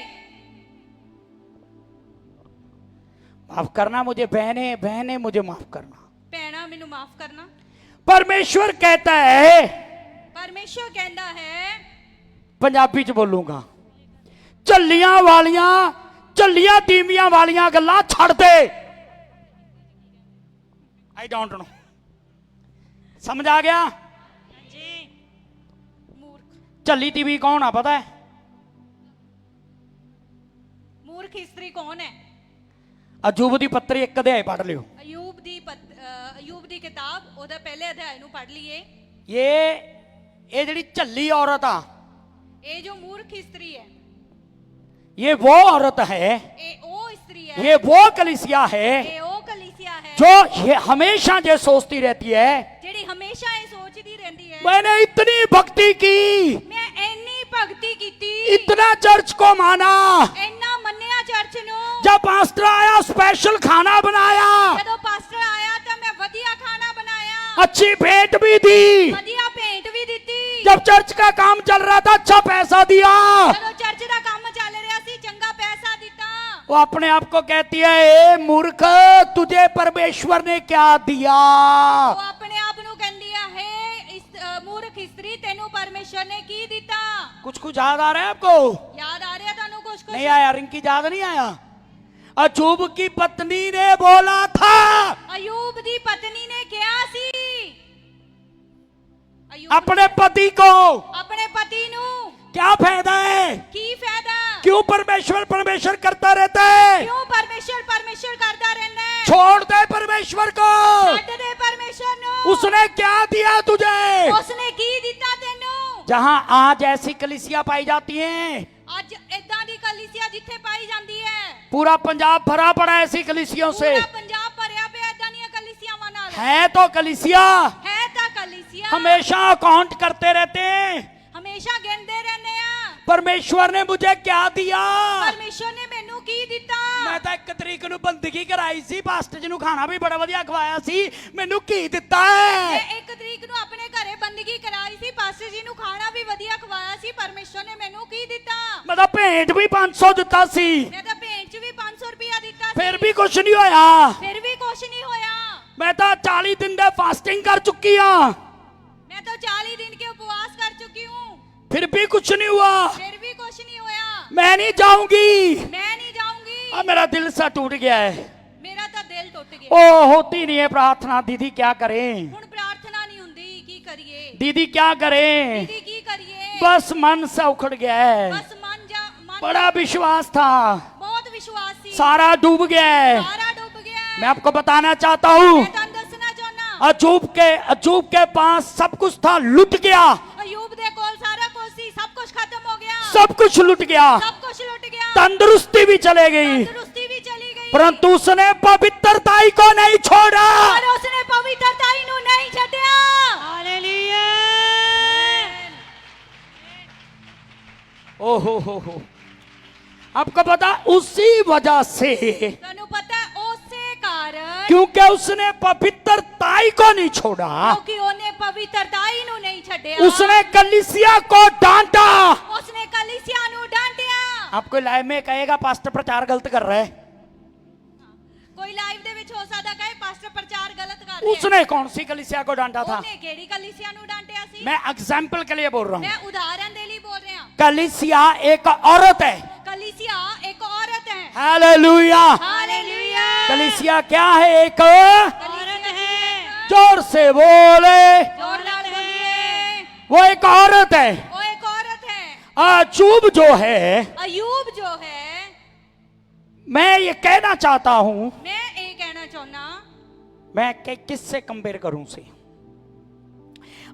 माफ करना मुझे बहने, बहने मुझे माफ करना, भैणा मैनू माफ करना। परमेश्वर कहता है, परमेश्वर कहंदा है, पंजाबी च बोलूंगा, झल्लियां तीमियां वालियां गल्लां छड़ दे। आई डोंट नो, समझ आ गया? मूर्ख। झल्ली तीवी कौन आ पता है? मूर्ख स्त्री कौन है? अजूब दी पत्री एक अध्याय पढ़ लियो। अयूब दी किताब ओदा पहले अध्याय नू पढ़ लीए। ये जिहड़ी झल्ली औरत आ, ये जो मूर्ख स्त्री है, ये वो औरत है, ये ओ स्त्री है, ये वो कलीसिया है ये ओ कलीसिया है जो ये हमेशा ये सोचती रहती है जेड़ी हमेशा ये सोचती रहती मैंने इतनी भक्ति की, मैं ਇੰਨੀ ਭਗਤੀ ਕੀਤੀ, इतना चर्च को माना, ਇੰਨਾ ਮੰਨਿਆ ਚਰਚ ਨੂੰ। जब पास्टर आया स्पेशल खाना बनाया, ਜਦੋਂ ਪਾਸਟਰ ਆਇਆ ਤਾਂ ਮੈਂ ਵਧੀਆ ਖਾਣਾ ਬਣਾਇਆ, अच्छी भेंट भी दी, ਵਧੀਆ ਭੇਂਟ ਵੀ ਦਿੱਤੀ। जब चर्च का काम चल रहा था अच्छा पैसा दिया। ਜਦੋਂ ਚਰਚ ਦਾ ਕੰਮ ਚੱਲ ਰਿਹਾ ਸੀ ਚੰਗਾ ਪੈਸਾ ਦਿੱਤਾ। वो अपने आप को कहती है, ए मूर्ख, तुझे परमेश्वर ने क्या दिया? ਉਹ ਆਪਣੇ ਆਪ ਨੂੰ ਕਹਿੰਦੀ ਆ, ਹੈ ਇਸ ਮੂਰਖ ਇਸਤਰੀ ਤੈਨੂੰ ਪਰਮੇਸ਼ਰ ਨੇ ਕੀ ਦਿੱਤਾ? कुछ कुछ याद आ रहा है आपको? ਯਾਦ ਆ ਰਿਹਾ ਤੁਹਾਨੂੰ ਕੁਝ ਕੁਝ? नहीं आया? रिंकी याद नहीं आया? अजूब की पत्नी ने बोला था, ਅਯੂਬ ਦੀ ਪਤਨੀ ਨੇ ਕਿਹਾ ਸੀ, ਅਯੂਬ अपने पति को ਆਪਣੇ ਪਤੀ ਨੂੰ क्या फायदा है? ਕੀ ਫਾਇਦਾ? क्यों परमेश्वर परमेश्वर करता रहता है? ਕਿਉਂ ਪਰਮੇਸ਼ਰ ਪਰਮੇਸ਼ਰ ਕਰਦਾ ਰਹਿੰਦਾ ਹੈ? छोड़ दे परमेश्वर को। ਛੱਡ ਦੇ ਪਰਮੇਸ਼ਰ ਨੂੰ। उसने क्या दिया तुझे? ਉਸਨੇ ਕੀ ਦਿੱਤਾ ਤੈਨੂੰ? जहां आज ऐसी कलीसिया पाई जाती हैं, ਅੱਜ ਇਦਾਂ ਦੀ ਕਲੀਸਿਆ ਜਿੱਥੇ ਪਾਈ ਜਾਂਦੀ ਹੈ, पूरा पंजाब भरा पड़ा है ऐसी कलीसियों से। ਪੂਰਾ ਪੰਜਾਬ ਭਰਿਆ ਪਿਆ ਇਦਾਂ ਦੀਆਂ ਕਲੀਸਿਆਵਾਂ ਨਾਲ। है तो कलीसिया, ਹੈ ਤਾਂ ਕਲੀਸਿਆ, हमेशा काउंट करते रहते हैं, ਹਮੇਸ਼ਾ ਗਿਣਦੇ ਰਹਿੰਦੇ ਆ, परमेश्वर ने मुझे क्या दिया। ਪਰਮੇਸ਼ਰ ਨੇ ਮੈਨੂੰ ਕੀ ਦਿੱਤਾ? मैं तो 1 तरीक ਨੂੰ ਬੰਦਗੀ ਕਰਾਈ ਸੀ, ਪਾਸਟਰ ਜੀ ਨੂੰ ਖਾਣਾ ਵੀ ਬੜਾ ਵਧੀਆ ਖਵਾਇਆ ਸੀ, ਮੈਨੂੰ ਕੀ ਦਿੱਤਾ ਮੈਂ ਹੈ? 1 ਤਰੀਕ ਨੂੰ ਆਪਣੇ ਘਰੇ ਬੰਦਗੀ ਕਰਾਈ ਸੀ, ਪਾਸਟਰ ਜੀ ਨੂੰ ਖਾਣਾ ਵੀ ਵਧੀਆ ਖਵਾਇਆ ਸੀ, ਪਰਮੇਸ਼ਰ ਨੇ ਮੈਨੂੰ ਕੀ ਦਿੱਤਾ? ਮੈਂ ਤਾਂ ਭੇਂਟ ਵੀ 500 ਦਿੱਤਾ ਸੀ, ਮੈਂ ਤਾਂ ਭੇਂਟ 'ਚ ਵੀ 500 ਰੁਪਇਆ ਦਿੱਤਾ ਸੀ, ਫਿਰ ਵੀ ਕੁਝ ਨਹੀਂ ਹੋਇਆ। ਫਿਰ ਵੀ ਕੁਛ ਨਹੀਂ ਹੋਇਆ। ਮੈਂ ਤਾਂ 40 ਦਿਨ ਦੇ ਫਾਸਟਿੰਗ ਕਰ ਚੁੱਕੀ ਆ, मैं तो 40 दिन के उपवास कर चुकी हूँ, फिर भी कुछ नहीं हुआ। फिर भी कुछ नहीं होया। मैं नहीं जाऊंगी। मैं नहीं जाऊंगी। अब मेरा दिल सा टूट गया है। मेरा तो दिल टूट गया। ओ होती नहीं है प्रार्थना, दीदी क्या करें? हुण प्रार्थना नहीं हुंदी, की करिए? दीदी क्या करें? दीदी की करिए? बस मन से उखड़ गया है। बस मन बड़ा विश्वास था, बहुत विश्वास थी, सारा डूब गया है। सारा डूब गया है। मैं आपको बताना चाहता हूँ, मैं तुहानू दसना चाहना, अजूब के पास सब कुछ था, लुट गया। अयूब दे कोल सारा कुछ सी, सब कुछ खत्म हो गया, सब कुछ लुट गया, सब कुछ लुट गया, तंदुरुस्ती भी चले गई, तंदुरुस्ती भी चली गई, परंतु उसने पवित्रताई को नहीं छोड़ा। पर उसने पवित्रताई नू नहीं छड्या। हालेलुया। ओहो हो, आपको पता, उसी वजह से, तन्नू पता है उसे कारण, क्योंकि उसने पवित्रताई को नहीं छोड़ा, क्योंकि उन्हें पवित्रताई नू नहीं छड्या, उसने कलीसिया को डांटा। उसने कलीसिया नू डांटिया। आपको लाइव में कहेगा पास्टर प्रचार गलत कर रहा है, कोई लाइव दे विच हो सकदा कहे पास्टर प्रचार गलत कर रहे हैं। उसने कौन सी कलीसिया को डांटा था? उन्हें केड़ी कलीसिया नू डांटिया सी? मैं एग्जाम्पल के लिए बोल रहा हूँ। मैं उदाहरण दे लिए बोल रहे हैं। कलीसिया एक औरत है। कलीसिया एक औरत है। हालेलुया। हालेलुया। कलीसिया क्या है? एक औरत है। जोर से बोले, जोरदार बोलिए। वो एक औरत है। वो एक औरत है। अजूब जो है, अयूब जो है, मैं ये कहना चाहता हूं, मैं ये कहना चाहना, मैं किससे कंपेयर करूं से?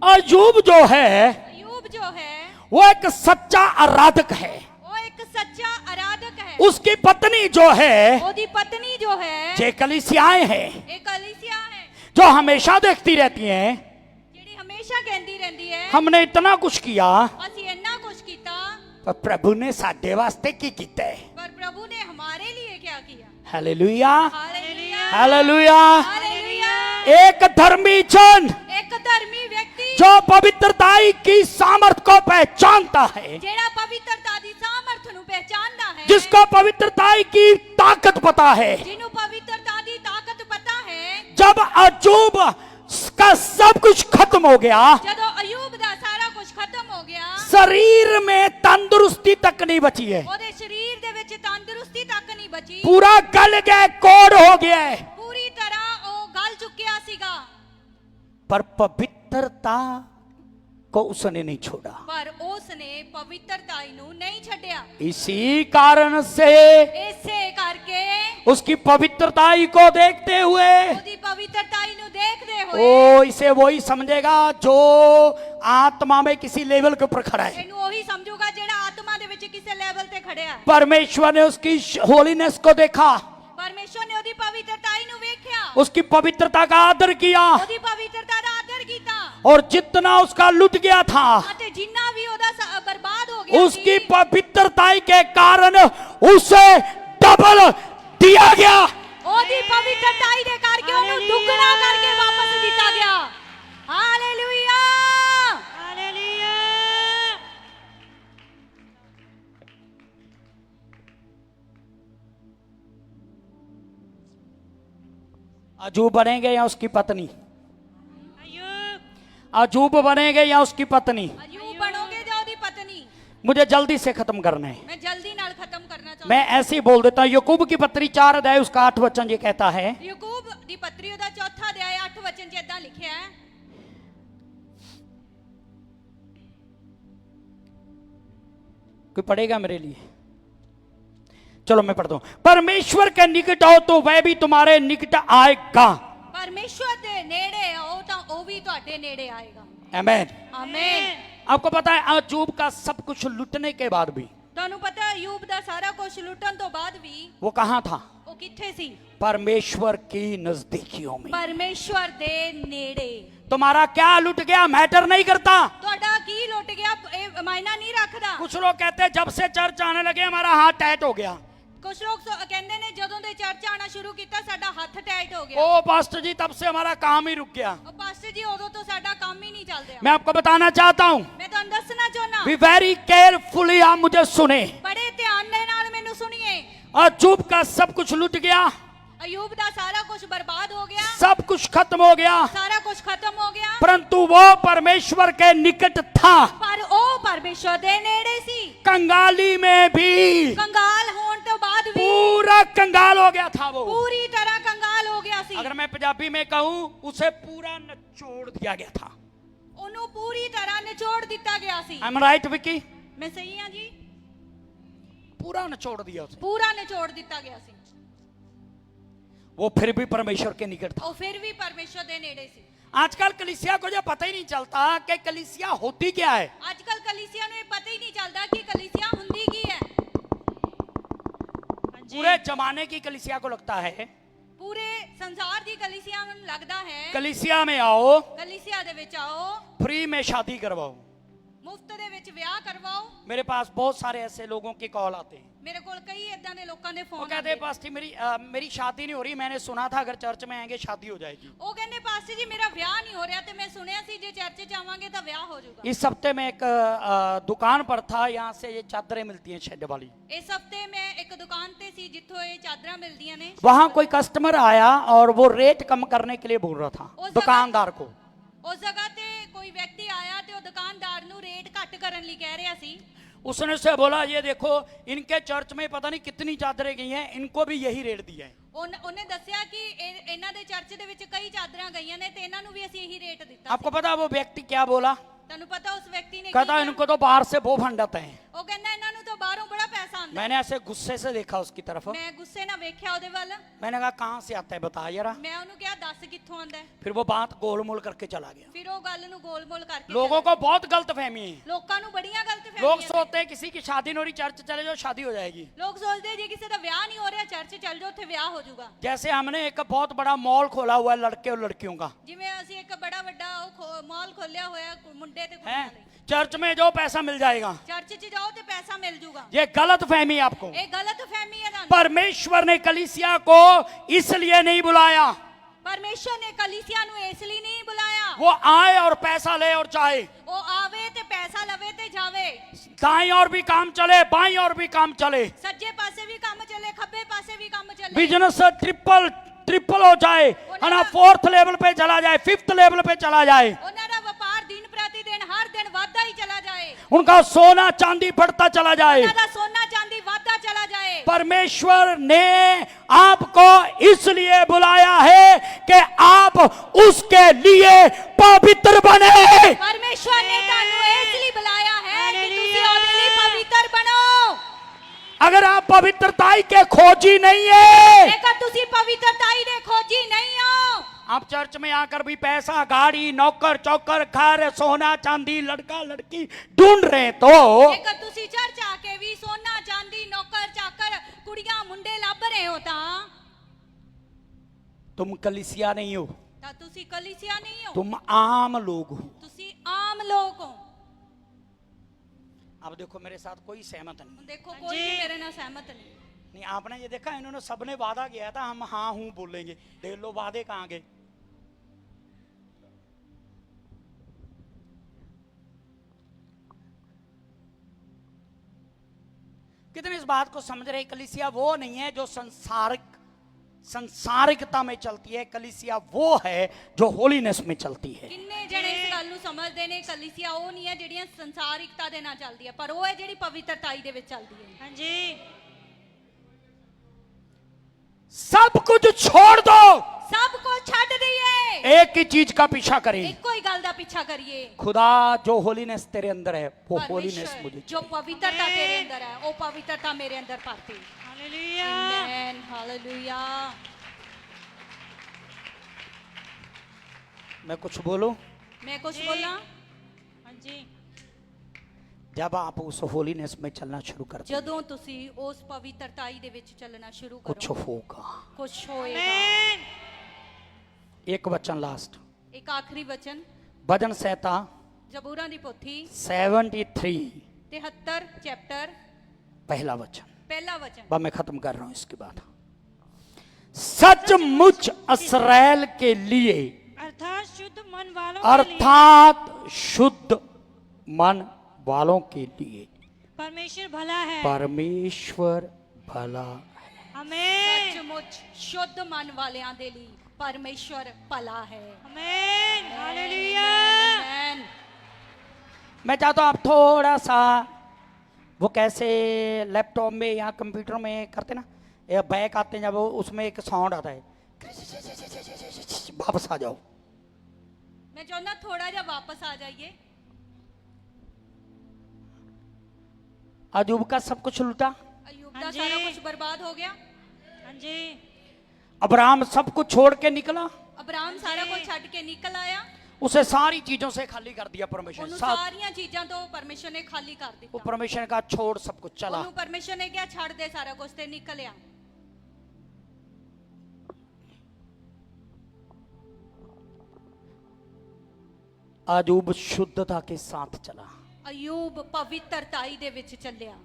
अजूब जो है अयूब जो है वो एक सच्चा आराधक है। वो एक सच्चा आराधक है। उसकी पत्नी जो है, ओदी पत्नी जो है, ये कलीसियाएं हैं एक कलीसिया है जो हमेशा देखती रहती हैं, जेड़ी हमेशा कहती रहती है, हमने इतना कुछ किया, ਅਸੀਂ ਇੰਨਾ ਕੁਝ ਕੀਤਾ, पर प्रभु ने साडे वास्ते की कीता है। पर प्रभु ने हमारे लिए क्या किया? Hallelujah, hallelujah. हालेलुया। हालेलुया। एक धर्मी जन एक धर्मी व्यक्ति जो पवित्रताई की सामर्थ को पहचानता है, जेड़ा पवित्रता दी सामर्थ नु पहचानदा है, जिसको पवित्रताई की ताकत पता है, जिन्हों पवित्रता दी ताकत पता है, जब अजूब का सब कुछ खत्म हो गया, जदों अयूब दा सारा कुछ खत्म हो गया, शरीर में तंदुरुस्ती तक नहीं बची है, ओदे शरीर दे विच तंदुरुस्ती तक नहीं बची, पूरा गल गया, कोड़ हो गया है, पूरी तरह ओ गल चुकिया सीगा, पर पवित्रता को उसने नहीं छोड़ा। पर उसने पवित्रताई नु नहीं छड्या। इसी कारण से ऐसे करके उसकी पवित्रताई को देखते हुए ओदी पवित्रताई नु देखदे होए, ओ इसे वही समझेगा जो आत्मा में किसी लेवल के ऊपर खड़ा है। इनु वही समझूगा जेड़ा आत्मा दे विच किसे लेवल ते खड़िया है। परमेश्वर ने उसकी होलीनेस को देखा, परमेश्वर ने ओदी पवित्रताई नु वेख्या, उसकी पवित्रता का आदर किया, ओदी पवित्रता दा आदर कीता, और जितना उसका लुट गया था ਅਤੇ ਜਿੰਨਾ ਵੀ ਉਹਦਾ ਬਰਬਾਦ ਹੋ ਗਿਆ उसकी पवित्रताई के कारण उसे डबल दिया गया। ਉਹਦੀ ਪਵਿੱਤਰਤਾਈ ਦੇ ਕਰਕੇ ਉਹਨੂੰ ਦੁੱਗਣਾ ਕਰਕੇ ਵਾਪਸ ਦਿੱਤਾ ਗਿਆ। Hallelujah hallelujah. अजूब बनेंगे या उसकी पत्नी, अजूब बनेंगे या उसकी पत्नी। ਅਯੂਬ ਬਣੋਗੇ ਜਾਂ ਉਹਦੀ ਪਤਨੀ। मुझे जल्दी से खत्म करना है, मैं जल्दी नाल खत्म करना चाहता मैं ऐसे ही बोल देता हूं। याकूब की पत्री 4 अध्याय उसका 8 वचन ये कहता है, ਯਾਕੂਬ ਦੀ ਪੱਤਰੀ ਉਹਦਾ ਚੌਥਾ ਅਧਿਆਇ 8 ਵਚਨ 'ਚ ਇਦਾਂ ਲਿਖਿਆ ਹੈ। कोई पढ़ेगा मेरे लिए? चलो मैं पढ़ता हूं। परमेश्वर के निकट आओ तो वह भी तुम्हारे निकट आएगा। ਪਰਮੇਸ਼ਵਰ ਦੇ ਨੇੜੇ ਆਓ ਤਾਂ ਉਹ ਵੀ ਤੁਹਾਡੇ ਨੇੜੇ ਆਏਗਾ। आमेन। ਆਮੇਨ। आपको पता है अजूब का सब कुछ लुटने के बाद भी ਤੁਹਾਨੂੰ ਪਤਾ ਅਯੂਬ ਦਾ ਸਾਰਾ ਕੁਝ ਲੁੱਟਣ ਤੋਂ ਬਾਅਦ ਵੀ वो कहां था? ਉਹ ਕਿੱਥੇ ਸੀ? परमेश्वर की नजदीकियों में। ਪਰਮੇਸ਼ਵਰ ਦੇ ਨੇੜੇ। तुम्हारा क्या लुट गया मैटर नहीं करता। ਤੁਹਾਡਾ ਕੀ ਲੁੱਟ ਗਿਆ ਇਹ ਮਾਇਨਾ ਨਹੀਂ ਰੱਖਦਾ। कुछ लोग कहते हैं जब से चर्च आने लगे हमारा हाथ टाइट हो गया। ਕੁਝ ਲੋਕ ਕਹਿੰਦੇ ਨੇ ਜਦੋਂ ਦੇ ਚਰਚ ਆਣਾ ਸ਼ੁਰੂ ਕੀਤਾ ਸਾਡਾ ਹੱਥ ਟਾਈਟ ਹੋ ਗਿਆ। ओ पास्टर जी तब से हमारा काम ही रुक गया। ਉਹ ਪਾਸਟਰ ਜੀ ਉਦੋਂ ਤੋਂ ਸਾਡਾ ਕੰਮ ਹੀ ਨਹੀਂ ਚੱਲ ਰਿਹਾ। मैं आपको बताना चाहता हूं, ਮੈਂ ਤੁਹਾਨੂੰ ਦੱਸਣਾ ਚਾਹੁੰਦਾ बी वेरी केयरफुली आप मुझे सुने। ਬੜੇ ਧਿਆਨ ਦੇ ਨਾਲ ਮੈਨੂੰ ਸੁਣੀਏ। अजूब का सब कुछ लुट गया, ਅਯੂਬ ਦਾ ਸਾਰਾ ਕੁਝ ਬਰਬਾਦ ਹੋ ਗਿਆ, सब कुछ खत्म हो गया, ਸਾਰਾ ਕੁਝ ਖਤਮ ਹੋ ਗਿਆ, परंतु वो परमेश्वर के निकट था। ਪਰ ਉਹ ਪਰਮੇਸ਼ਵਰ ਦੇ ਨੇੜੇ ਸੀ। कंगाली में भी ਕੰਗਾਲ ਹੋਣ ਤੋਂ ਬਾਅਦ ਵੀ पूरा कंगाल हो गया था वो। ਪੂਰੀ ਤਰ੍ਹਾਂ ਕੰਗਾਲ ਹੋ ਗਿਆ ਸੀ। अगर मैं पंजाबी में कहूं उसे पूरा निचोड़ दिया गया था। ਉਹਨੂੰ ਪੂਰੀ ਤਰ੍ਹਾਂ ਨਿਚੋੜ ਦਿੱਤਾ ਗਿਆ ਸੀ। I am right Vicky? ਮੈਂ ਸਹੀ ਹਾਂ ਜੀ? पूरा निचोड़ दिया उसे। ਪੂਰਾ ਨਿਚੋੜ ਦਿੱਤਾ ਗਿਆ ਸੀ। वो फिर भी परमेश्वर के निकट था। ਉਹ ਫਿਰ ਵੀ ਪਰਮੇਸ਼ਵਰ ਦੇ ਨੇੜੇ ਸੀ। आजकल कलीसिया को जो पता ही नहीं चलता कि कलीसिया होती क्या है। ਅੱਜ ਕੱਲ ਕਲੀਸਿया ਨੂੰ ਇਹ ਪਤਾ ਹੀ ਨਹੀਂ ਚੱਲਦਾ ਕਿ ਕਲੀਸਿया ਹੁੰਦੀ ਕੀ ਹੈ। पूरे जमाने की कलीसिया को लगता है ਪੂਰੇ ਸੰਸਾਰ ਦੀ ਕਲੀਸਿया ਨੂੰ ਲੱਗਦਾ ਹੈ कलीसिया में आओ, ਕਲੀਸਿया ਦੇ ਵਿੱਚ ਆਓ, फ्री में शादी करवाओ। ਮੁਫਤ ਦੇ ਵਿੱਚ ਵਿਆਹ ਕਰਵਾਓ। मेरे पास बहुत सारे ऐसे लोगों के कॉल आते हैं। ਮੇਰੇ ਕੋਲ ਕਈ ਇਦਾਂ ਦੇ ਲੋਕਾਂ ਦੇ वो ਫੋਨ कहते हैं पास्टर मेरी शादी नहीं हो रही, मैंने सुना था अगर चर्च में आएंगे शादी हो जाएगी। ਉਹ ਕਹਿੰਦੇ ਪਾਸਟਰ ਜੀ ਮੇਰਾ ਵਿਆਹ ਨਹੀਂ ਹੋ ਰਿਹਾ ਤੇ ਮੈਂ ਸੁਣਿਆ ਸੀ ਜੇ ਚਰਚ ਚ ਆਵਾਂਗੇ ਤਾਂ ਵਿਆਹ ਹੋ ਜਾਊਗਾ। इस हफ्ते में एक दुकान पर था, यहाँ से ये चादरें मिलती हैं शेड वाली। ਇਸ ਹਫਤੇ ਮੈਂ ਇੱਕ ਦੁਕਾਨ ਤੇ ਸੀ ਜਿੱਥੋਂ ਇਹ ਚਾਦਰਾਂ ਮਿਲਦੀਆਂ ਨੇ। वहाँ कोई कस्टमर आया और वो रेट कम करने के लिए बोल रहा था उस दुकानदार को। ਉਸ ਜਗ੍ਹਾ ਤੇ ਕੋਈ ਵਿਅਕਤੀ ਆਇਆ ਤੇ ਉਹ ਦੁਕਾਨਦਾਰ ਨੂੰ ਰੇਟ ਘੱਟ ਕਰਨ ਲਈ ਕਹਿ ਰਿਹਾ ਸੀ। उसने उससे बोला ये देखो इनके चर्च में पता नहीं कितनी चादरें गई हैं, इनको भी यही रेट दिया है। ਉਹਨੇ ਦੱਸਿਆ ਕਿ ਇਹਨਾਂ ਦੇ ਚਰਚ ਦੇ ਵਿੱਚ ਕਈ ਚਾਦਰਾਂ ਗਈਆਂ ਨੇ ਤੇ ਇਹਨਾਂ ਨੂੰ ਵੀ ਅਸੀਂ ਇਹੀ ਰੇਟ ਦਿੱਤਾ। आपको पता है वो व्यक्ति क्या बोला? ਤੁਹਾਨੂੰ ਪਤਾ ਉਸ ਵਿਅਕਤੀ ਨੇ ਕੀ कहता ਕਿਹਾ? इनको तो बाहर से वो फंड आता है। ਉਹ ਕਹਿੰਦਾ ਇਹਨਾਂ ਨੂੰ ਤਾਂ ਬਾਹਰੋਂ ਬੜਾ ਪੈਸਾ ਆਉਂਦਾ। मैंने ऐसे गुस्से से देखा उसकी तरफ। ਮੈਂ ਗੁੱਸੇ ਨਾਲ ਵੇਖਿਆ ਉਹਦੇ ਵੱਲ। मैंने कहा कहाँ से आता है बता जरा। ਮੈਂ ਉਹਨੂੰ ਕਿਹਾ ਦੱਸ ਕਿੱਥੋਂ ਆਉਂਦਾ ਹੈ। फिर वो बात गोलमोल करके चला गया। ਫਿਰ ਉਹ ਗੱਲ ਨੂੰ ਗੋਲ-ਮੋਲ ਕਰਕੇ लोगों को बहुत गलत फहमी है। ਲੋਕਾਂ ਨੂੰ ਬੜੀਆਂ ਗਲਤ लोग ਫਹਿਮੀਆਂ ਨੇ। सोचते हैं किसी की शादी नहीं हो रही चर्च चले जाओ शादी हो जाएगी। ਲੋਕ ਸੋਚਦੇ ਜੇ ਕਿਸੇ ਦਾ ਵਿਆਹ ਨਹੀਂ ਹੋ ਰਿਹਾ ਚਰਚ ਚੱਲ ਜਾਓ ਉੱਥੇ ਵਿਆਹ ਹੋ ਜਾਊਗਾ। जैसे हमने एक बहुत बड़ा मॉल खोला हुआ है लड़के और लड़कियों का ਜਿਵੇਂ ਅਸੀਂ ਇੱਕ ਬੜਾ ਵੱਡਾ ਉਹ ਮਾਲ ਖੋਲਿਆ ਹੋਇਆ ਮੁੰਡੇ ਤੇ है। ਕੁੜੀਆਂ ਲਈ। चर्च में जो पैसा मिल जाएगा, ਚਰਚ 'ਚ ਜਾਓ ਤੇ ਪੈਸਾ ਮਿਲ ਜਾਊਗਾ। ये गलत फहमी आपको। ਇਹ ਗਲਤ ਫਹਿਮੀ ਹੈ ਤੁਹਾਨੂੰ। परमेश्वर ने कलीसिया को इसलिए नहीं बुलाया, ਪਰਮੇਸ਼ਰ ਨੇ ਕਲੀਸਿਆ ਨੂੰ ਇਸ ਲਈ ਨਹੀਂ ਬੁਲਾਇਆ। वो आए और पैसा ले और जाए। ਉਹ ਆਵੇ ਤੇ ਪੈਸਾ ਲਵੇ ਤੇ ਜਾਵੇ। दाएं और भी काम चले बाएं और भी काम चले, ਸੱਜੇ ਪਾਸੇ ਵੀ ਕੰਮ ਚੱਲੇ ਖੱਬੇ ਪਾਸੇ ਵੀ ਕੰਮ ਚੱਲੇ। बिजनेस ट्रिपल हो जाए, है ना, 4th लेवल पे चला जाए, 5th लेवल पे चला जाए, ਉਹਨਾਂ ਦਾ ਵਪਾਰ ਦਿਨ ਪ੍ਰਤੀ ਦਿਨ ਹਰ ਦਿਨ ਵਾਧਾ ਹੀ ਚਲਾ ਜਾਏ। उनका सोना चांदी बढ़ता चला जाए। ਉਹਨਾਂ ਦਾ ਸੋਨਾ ਚਾਂਦੀ ਵਾਧਾ ਚਲਾ ਜਾਏ। परमेश्वर ने आपको इसलिए बुलाया है कि आप उसके लिए पवित्र बने। ਪਰਮੇਸ਼ਰ ਨੇ ਤੁਹਾਨੂੰ ਇਸ ਲਈ ਬੁਲਾਇਆ ਹੈ ਕਿ ਤੁਸੀਂ ਉਹਦੇ ਲਈ ਪਵਿੱਤਰ ਬਣੋ। अगर आप पवित्रताई के खोजी नहीं है, ਜੇਕਰ ਤੁਸੀਂ ਪਵਿੱਤਰਤਾਈ ਦੇ ਖੋਜੀ ਨਹੀਂ ਹੋ, आप चर्च में आकर भी पैसा गाड़ी नौकर चौकर घर सोना चांदी लड़का लड़की ढूंढ रहे तो ਜੇਕਰ ਤੁਸੀਂ ਚਰਚ ਆ ਕੇ ਵੀ ਸੋਨਾ ਚਾਂਦੀ ਨੌਕਰ ਚਾਕਰ ਕੁੜੀਆਂ ਮੁੰਡੇ ਲੱਭ ਰਹੇ ਹੋ ਤਾਂ तुम कलीसिया नहीं हो। ਤੁਸੀਂ ਤੁਸੀਂ ਕਲੀਸਿया ਨਹੀਂ ਹੋ, तुम आम लोग हो। ਤੁਸੀਂ ਆਮ ਲੋਕ ਹੋ। अब देखो मेरे साथ कोई सहमत नहीं। ਦੇਖੋ ਕੋਈ ਵੀ ਮੇਰੇ ਨਾਲ ਸਹਿਮਤ ਨਹੀਂ। नहीं आपने ये देखा, इन्होंने सबने वादा किया था हम हाँ हूं बोलेंगे, देख लो वादे कहां गए। कितने इस बात को समझ रहे? कलीसिया वो नहीं है जो संसारिकता में चलती है, कलीसिया वो है जो होलीनेस में चलती है। ਕਿੰਨੇ ਜਣੇ ਇਸ ਗੱਲ ਨੂੰ ਸਮਝਦੇ ਨੇ? ਕਲੀਸਿਆ ਉਹ ਨਹੀਂ ਹੈ ਜਿਹੜੀਆਂ ਸੰਸਾਰਿਕਤਾ ਦੇ ਨਾਲ ਚੱਲਦੀ ਹੈ, ਪਰ ਉਹ ਹੈ ਜਿਹੜੀ ਪਵਿੱਤਰਤਾਈ ਦੇ ਵਿੱਚ ਚੱਲਦੀ ਹੈ। ਹਾਂਜੀ, सब कुछ छोड़ दो, ਸਭ ਕੁਝ ਛੱਡ ਦਈਏ, एक ही चीज का पीछा करें, ਇੱਕੋ ਹੀ ਗੱਲ ਦਾ ਪਿੱਛਾ ਕਰੀਏ। खुदा जो होलीनेस तेरे अंदर है वो होलीनेस परमेश्वर मुझे जो पवित्रता तेरे अंदर है वो पवित्रता मेरे अंदर भरती। हालेलुया, आमेन, हालेलुया। मैं कुछ बोलूं? मैं कुछ बोला? हाँ जी। जब आप उस होलीनेस में चलना शुरू कर दो, ਜਦੋਂ ਤੁਸੀਂ ਉਸ ਪਵਿੱਤਰਤਾਈ ਦੇ ਵਿੱਚ ਚੱਲਣਾ ਸ਼ੁਰੂ कुछ ਕਰੋ, होगा। ਕੁਝ ਹੋਏਗਾ। एक वचन लास्ट, एक आखिरी वचन, भजन संहिता जबूरां दी पोथी 73 73 चैप्टर पहला वचन। पहला वचन। बस मैं खत्म कर रहा हूं इसके बाद। सचमुच इस्राएल के लिए, अर्थात शुद्ध मन वालों अर्थात शुद्ध मन वालों के लिए परमेश्वर भला है। परमेश्वर भला है। आमेन, सचमुच शुद्ध मन वालियां दे ਲਈ परमेश्वर भला है। आमेन, हालेलुया। आमेन। मैं चाहता हूं आप थोड़ा सा वो कैसे लैपटॉप में या कंप्यूटर में करते ना, या बैक आते हैं जब उसमें एक साउंड आता है, वापस आ जाओ। मैं चाहना थोड़ा जा वापस आ जाइए। अजूब का सब कुछ लूटा, अय्यूब हाँ का जी। सारा कुछ बर्बाद हो गया। हाँ जी, अब्राहम सब कुछ छोड़ के निकला, अब्राहम सारा कुछ छੱਡ के निकल आया। उसे सारी चीजों से खाली कर दिया परमेश्वर। ਉਹਨੂੰ सब ਸਾਰੀਆਂ ਚੀਜ਼ਾਂ ਤੋਂ ਪਰਮੇਸ਼ਰ ਨੇ ਖਾਲੀ ਕਰ वो ਦਿੱਤਾ। परमेश्वर का छोड़ सब कुछ चला। ਉਹਨੂੰ ਪਰਮੇਸ਼ਰ ਨੇ ਕਿਹਾ ਛੱਡ ਦੇ ਸਾਰਾ ਕੁਝ ਤੇ ਨਿਕਲਿਆ। अजूब शुद्धता के साथ चला। अय्यूब पवित्रताई दे विच ਚੱਲਿਆ।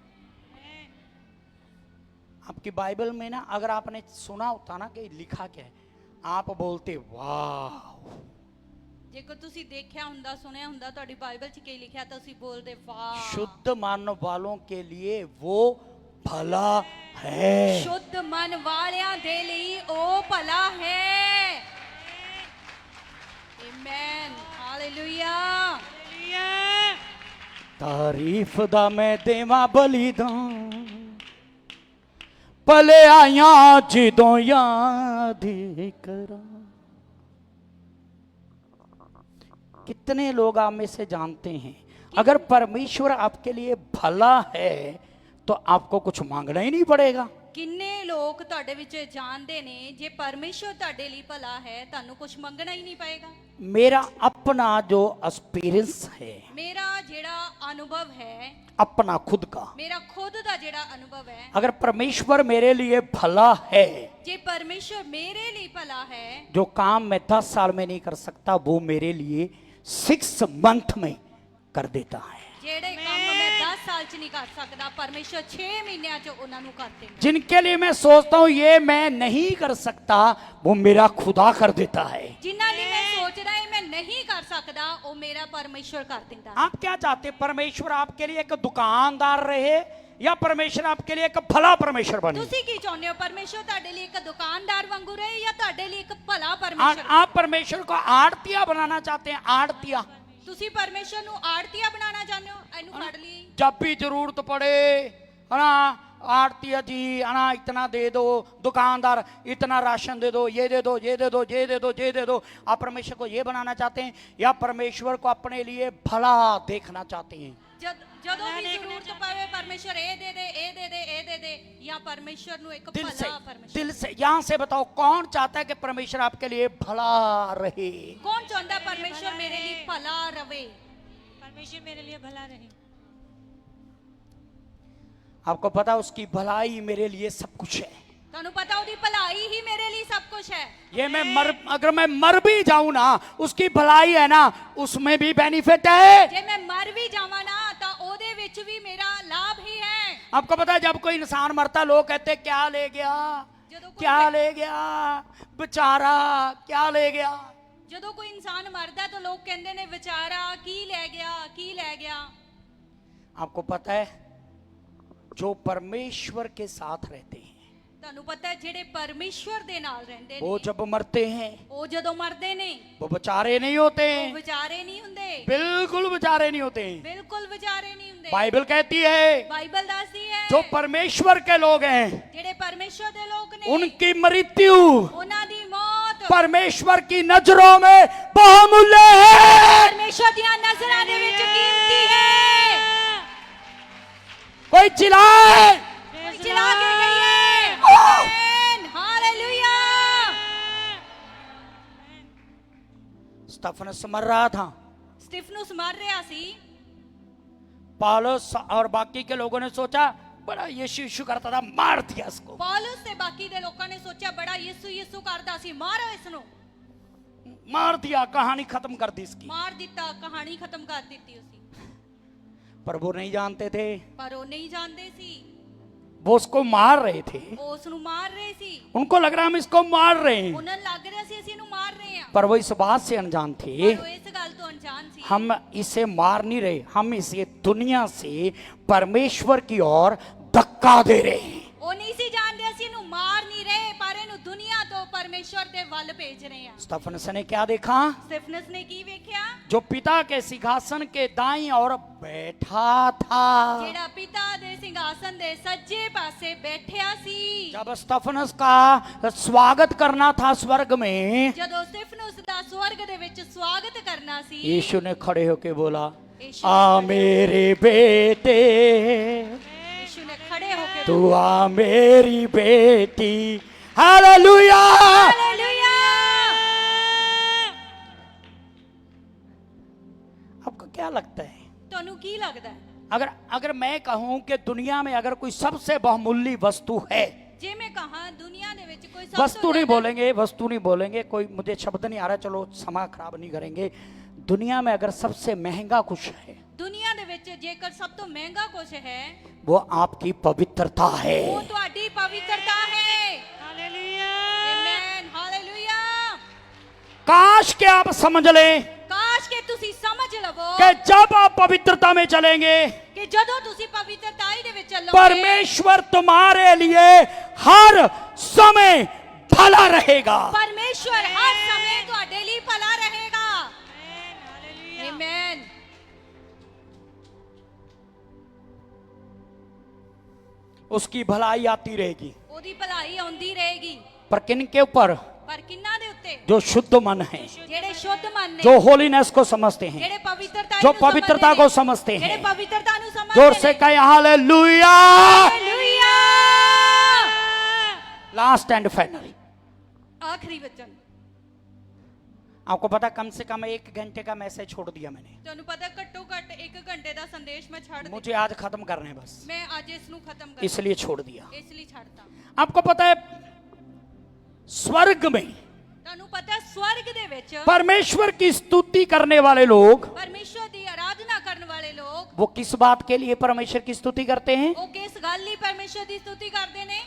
आपकी बाइबल में ना अगर आपने सुना होता ना कि लिखा क्या है, आप बोलते वाह। ਜੇਕਰ ਤੁਸੀਂ ਦੇਖਿਆ ਹੁੰਦਾ ਸੁਣਿਆ ਹੁੰਦਾ ਤੁਹਾਡੀ ਬਾਈਬਲ 'ਚ ਕੀ ਲਿਖਿਆ ਤਾਂ ਤੁਸੀਂ ਬੋਲਦੇ ਵਾਹ। शुद्ध मन वालों के लिए वो भला है। शुद्ध मन वालियां दे ਲਈ ਉਹ ਭਲਾ ਹੈ। आमेन, हालेलुया। हालेलुया। तारीफ दा मैं देवा बलिदान, भले आया जिदों याद करा। कितने लोग आप में से जानते हैं अगर परमेश्वर आपके लिए भला है तो आपको कुछ मांगना ही नहीं पड़ेगा। ਕਿੰਨੇ ਲੋਕ ਤੁਹਾਡੇ ਵਿੱਚ ਜਾਣਦੇ ਨੇ ਜੇ ਪਰਮੇਸ਼ਰ ਤੁਹਾਡੇ ਲਈ ਭਲਾ ਹੈ ਤੁਹਾਨੂੰ ਕੁਝ ਮੰਗਣਾ ਹੀ ਨਹੀਂ ਪਏਗਾ। मेरा अपना जो एक्सपीरियंस है, ਮੇਰਾ ਜਿਹੜਾ ਅਨੁਭਵ ਹੈ, अपना खुद का, ਮੇਰਾ ਖੁਦ ਦਾ ਜਿਹੜਾ ਅਨੁਭਵ ਹੈ, अगर परमेश्वर मेरे लिए भला है, ਜੇ ਪਰਮੇਸ਼ਰ ਮੇਰੇ ਲਈ ਭਲਾ ਹੈ, जो काम मैं 10 साल में नहीं कर सकता वो मेरे लिए 6 मंथ में कर देता है। ਜਿਹੜੇ ਕੰਮ ਮੈਂ 10 ਸਾਲ 'ਚ ਨਹੀਂ ਕਰ ਸਕਦਾ ਪਰਮੇਸ਼ਰ 6 ਮਹੀਨਿਆਂ 'ਚ ਉਹਨਾਂ ਨੂੰ ਕਰ ਦਿੰਦਾ। जिनके लिए मैं सोचता हूँ ये मैं नहीं कर सकता वो मेरा खुदा कर देता है। ਜਿਨ੍ਹਾਂ ਲਈ ਮੈਂ ਸੋਚਦਾ ਹਾਂ ਮੈਂ ਨਹੀਂ ਕਰ ਸਕਦਾ ਉਹ ਮੇਰਾ ਪਰਮੇਸ਼ਰ ਕਰ ਦਿੰਦਾ। आप क्या चाहते हैं? परमेश्वर आपके लिए एक दुकानदार रहे या परमेश्वर आपके लिए एक भला परमेश्वर बने? ਤੁਸੀਂ ਕੀ ਚਾਹੁੰਦੇ ਹੋ? ਪਰਮੇਸ਼ਰ ਤੁਹਾਡੇ ਲਈ ਇੱਕ ਦੁਕਾਨਦਾਰ ਵਾਂਗੂ ਰਹੇ ਜਾਂ ਤੁਹਾਡੇ ਲਈ ਇੱਕ ਭਲਾ ਪਰਮੇਸ਼ਰ? आप परमेश्वर को आड़तिया बनाना चाहते हैं? आड़तिया, ਤੁਸੀਂ ਪਰਮੇਸ਼ਰ ਨੂੰ ਆੜਤੀਆ ਬਣਾਉਣਾ ਚਾਹੁੰਦੇ ਹੋ? ਇਹਨੂੰ ਫੜ ਲਈ। जब भी जरूरत पड़े है ना, आड़तिया जी है ना इतना दे दो, दुकानदार इतना राशन दे दो, ये दे दो, ये दे दो, ये दे दो, ये दे दो। आप परमेश्वर को ये बनाना चाहते हैं या परमेश्वर को अपने लिए भला देखना चाहते हैं? ਜਦੋਂ ਵੀ ਜ਼ਰੂਰਤ ਪਵੇ ਪਰਮੇਸ਼ਰ ਇਹ ਦੇ ਦੇ, ਇਹ ਦੇ ਦੇ, ਇਹ ਦੇ ਦੇ, ਜਾਂ ਪਰਮੇਸ਼ਰ ਨੂੰ ਇੱਕ ਭਲਾ ਪਰਮੇਸ਼ਰ। दिल से यहाँ से बताओ कौन चाहता है कि परमेश्वर आपके लिए भला रहे? ਕੌਣ ਚਾਹੁੰਦਾ ਪਰਮੇਸ਼ਰ ਮੇਰੇ ਲਈ ਭਲਾ ਰਵੇ? परमेश्वर मेरे लिए भला रहे। आपको पता उसकी भलाई मेरे लिए सब कुछ है। ਤੁਹਾਨੂੰ ਪਤਾ ਉਹਦੀ ਭਲਾਈ ਹੀ ਮੇਰੇ ਲਈ ਸਭ ਕੁਝ ਹੈ। ये अगर मैं मर भी जाऊं ना, उसकी भलाई है ना, उसमें भी बेनिफिट है। ਜੇ ਮੈਂ ਮਰ ਵੀ ਜਾਵਾਂ ਨਾ ਤਾਂ ਉਹਦੇ ਵਿੱਚ ਵੀ ਮੇਰਾ ਲਾਭ ਹੀ ਹੈ। आपको पता है जब कोई इंसान मरता लोग कहते क्या ले गया, ਜਦੋਂ क्या ले गया, बेचारा क्या ले गया। ਜਦੋਂ ਕੋਈ ਇਨਸਾਨ ਮਰਦਾ ਤਾਂ ਲੋਕ ਕਹਿੰਦੇ ਨੇ ਵਿਚਾਰਾ ਕੀ ਲੈ ਗਿਆ, ਕੀ ਲੈ ਗਿਆ। आपको पता है जो परमेश्वर के साथ रहते हैं ਤੁਹਾਨੂੰ ਪਤਾ ਹੈ ਜਿਹੜੇ ਪਰਮੇਸ਼ਵਰ ਦੇ ਨਾਲ ਰਹਿੰਦੇ वो ਨੇ जब मरते हैं ਉਹ ਜਦੋਂ ਮਰਦੇ ਨੇ वो बेचारे नहीं होते ਉਹ हैं, ਵਿਚਾਰੇ ਨਹੀਂ ਹੁੰਦੇ, बिल्कुल बेचारे नहीं होते हैं। ਬਿਲਕੁਲ ਵਿਚਾਰੇ ਨਹੀਂ ਹੁੰਦੇ। बाइबल कहती है ਬਾਈਬਲ ਦੱਸਦੀ ਹੈ जो परमेश्वर के लोग हैं ਜਿਹੜੇ ਪਰਮੇਸ਼ਵਰ ਦੇ ਲੋਕ ਨੇ उनकी मृत्यु ਉਹਨਾਂ ਦੀ ਮੌਤ परमेश्वर की नजरों में बहुमूल्य है। ਪਰਮੇਸ਼ਵਰ ਦੀਆਂ ਨਜ਼ਰਾਂ ਦੇ ਵਿੱਚ ਕੀਮਤੀ ਹੈ। कोई चिल्लाए, ਕੋਈ ਚਿਲਾ ਕੇ ਗਈ ਹੈ। Oh! Amen, hallelujah. स्तिफनस मर रहा था, ਸਟਿਫਨੂਸ ਮਰ ਰਿਹਾ ਸੀ। पौलुस और बाकी के लोगों ने सोचा बड़ा यीशु यीशु करता था, मार दिया इसको। ਪੌਲਸ ਤੇ ਬਾਕੀ ਦੇ ਲੋਕਾਂ ਨੇ ਸੋਚਿਆ ਬੜਾ ਯਿਸੂ ਯਿਸੂ ਕਰਦਾ ਸੀ, ਮਾਰੋ ਇਸ ਨੂੰ। मार दिया, कहानी खत्म कर दी इसकी। ਮਾਰ ਦਿੱਤਾ, ਕਹਾਣੀ ਖਤਮ ਕਰ ਦਿੱਤੀ ਉਸੀ। पर वो नहीं जानते थे, ਪਰ ਉਹ ਨਹੀਂ ਜਾਣਦੇ ਸੀ, वो उसको मार रहे थे। ਉਹ ਉਸ ਨੂੰ ਮਾਰ ਰਹੇ ਸੀ। उनको लग रहा हम इसको मार रहे हैं, ਉਹਨਾਂ ਨੂੰ ਲੱਗ ਰਿਹਾ ਸੀ ਅਸੀਂ ਇਹਨੂੰ ਮਾਰ ਰਹੇ ਹਾਂ, पर वो इस बात से अनजान थे ਪਰ ਉਹ ਇਸ ਗੱਲ ਤੋਂ ਅਣਜਾਣ ਸੀ। हम इसे मार नहीं रहे, हम इसे दुनिया से परमेश्वर की ओर धक्का दे रहे हैं। ਉਹ ਨਹੀਂ ਸੀ ਜਾਣਦੇ ਅਸੀਂ ਇਹਨੂੰ ਮਾਰ ਨਹੀਂ ਰਹੇ, ਪਰ ਇਹਨੂੰ ਦੁਨੀਆ ਤੋਂ ਪਰਮੇਸ਼ਵਰ ਦੇ ਵੱਲ ਭੇਜ ਰਹੇ ਹਾਂ। स्तिफनस ने क्या देखा? ਸਟਿਫਨਸ ਨੇ ਕੀ ਵੇਖਿਆ? जो पिता के सिंहासन के दाईं ओर बैठा था। ਜਿਹੜਾ ਪਿਤਾ ਦੇ ਸਿੰਘਾਸਨ ਦੇ ਸੱਜੇ ਪਾਸੇ ਬੈਠਿਆ ਸੀ। जब स्तिफनस का स्वागत करना था स्वर्ग में, ਜਦੋਂ ਸਟਿਫਨਸ ਦਾ ਸਵਰਗ ਦੇ ਵਿੱਚ ਸਵਾਗਤ करना ਸੀ, यीशु ने खड़े होके बोला, यीशु आ मेरे बेटे, यीशु ने खड़े होकर तू आ मेरी बेटी। हालेलुया। हालेलुया। आपको क्या लगता है, ਤੁਹਾਨੂੰ ਕੀ ਲੱਗਦਾ ਹੈ? अगर मैं कहूं कि दुनिया में अगर कोई सबसे बहुमूल्य वस्तु है, ਜੇ ਮੈਂ कहा दुनिया ਦੇ ਵਿੱਚ ਕੋਈ ਸਭ वस्तु ਤੋਂ नहीं ਜ਼ਿਆਦਾ- बोलेंगे, वस्तु नहीं बोलेंगे, कोई मुझे शब्द नहीं आ रहा, चलो समा खराब नहीं करेंगे। दुनिया में अगर सबसे महंगा कुछ है ਦੁਨੀਆ ਦੇ ਵਿੱਚ ਜੇਕਰ ਸਭ ਤੋਂ ਮਹਿੰਗਾ ਕੁਝ ਹੈ वो आपकी पवित्रता है। ਉਹ ਤੁਹਾਡੀ ਪਵਿੱਤਰਤਾ ਹੈ। हालेलुया। Amen, hallelujah. काश के आप समझ लें ਕਾਸ਼ ਕਿ ਤੁਸੀਂ ਸਮਝ ਲਵੋ कि जब आप पवित्रता में चलेंगे, ਕਿ ਜਦੋਂ ਤੁਸੀਂ ਪਵਿੱਤਰਤਾਈ ਦੇ ਵਿੱਚ ਚੱਲੋਗੇ परमेश्वर तुम्हारे लिए हर समय भला रहेगा। ਪਰਮੇਸ਼ਵਰ ਹਰ ਸਮੇਂ ਤੁਹਾਡੇ ਲਈ ਭਲਾ ਰਹੇਗਾ। हालेलुया। ਆਮੇਨ। उसकी भलाई आती रहेगी, ਉਹਦੀ ਭਲਾਈ ਆਉਂਦੀ ਰਹੇਗੀ, पर किन के ऊपर? ਪਰ ਕਿੰਨਾ ਦੇ ਉੱਤੇ? जो शुद्ध मन है, ਜਿਹੜੇ ਸ਼ੁੱਧ ਮਨ ਨੇ, जो होलीनेस को समझते हैं, ਜਿਹੜੇ पवित्रता जो पवित्रता को समझते ਜਿਹੜੇ हैं। पवित्रता ਨੂੰ समझते जोर से कहे hallelujah. Hallelujah. Last and final, आखिरी वचन। आपको पता कम से कम 1 घंटे का मैसेज छोड़ दिया मैंने, ਤੁਹਾਨੂੰ ਪਤਾ ਘੱਟੋ ਘੱਟ 1 ਘੰਟੇ ਦਾ ਸੰਦੇਸ਼ ਮੈਂ ਛੱਡ ਦਿੱਤਾ। मुझे आज खत्म करना है बस, ਮੈਂ ਅੱਜ ਇਸ ਨੂੰ ਖਤਮ ਕਰ इसलिए छोड़ दिया। ਇਸ ਲਈ ਛੱਡਤਾ। आपको पता है स्वर्ग में ਤੁਹਾਨੂੰ ਪਤਾ ਸਵਰਗ ਦੇ ਵਿੱਚ परमेश्वर की स्तुति करने वाले लोग, ਪਰਮੇਸ਼ਵਰ ਦੀ ਆਰਾਧਨਾ ਕਰਨ ਵਾਲੇ ਲੋਕ वो किस बात के लिए परमेश्वर की स्तुति करते हैं? ਉਹ ਕਿਸ ਗੱਲ ਲਈ ਪਰਮੇਸ਼ਵਰ ਦੀ ਸਤੁਤੀ ਕਰਦੇ ਨੇ?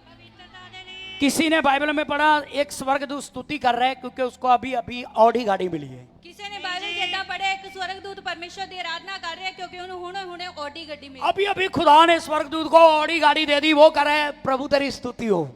पवित्रता दे दी। किसी ने बाइबल में पढ़ा एक स्वर्गदूत स्तुति कर रहा है क्योंकि उसको अभी अभी ऑडी गाड़ी मिली है। ਕਿਸੇ ਨੇ ਬਾਈਬਲ ਜਿੱਦਾਂ ਪੜਿਆ ਇੱਕ ਸਵਰਗਦੂਤ ਪਰਮੇਸ਼ਵਰ ਦੀ ਆਰਾਧਨਾ ਕਰ ਰਿਹਾ ਕਿਉਂਕਿ ਉਹਨੂੰ ਹੁਣੇ ਓਡੀ ਗੱਡੀ ਮਿਲੀ। अभी अभी खुदा ने स्वर्गदूत को ऑडी गाड़ी दे दी, वो कर रहा है प्रभु तेरी स्तुति हो।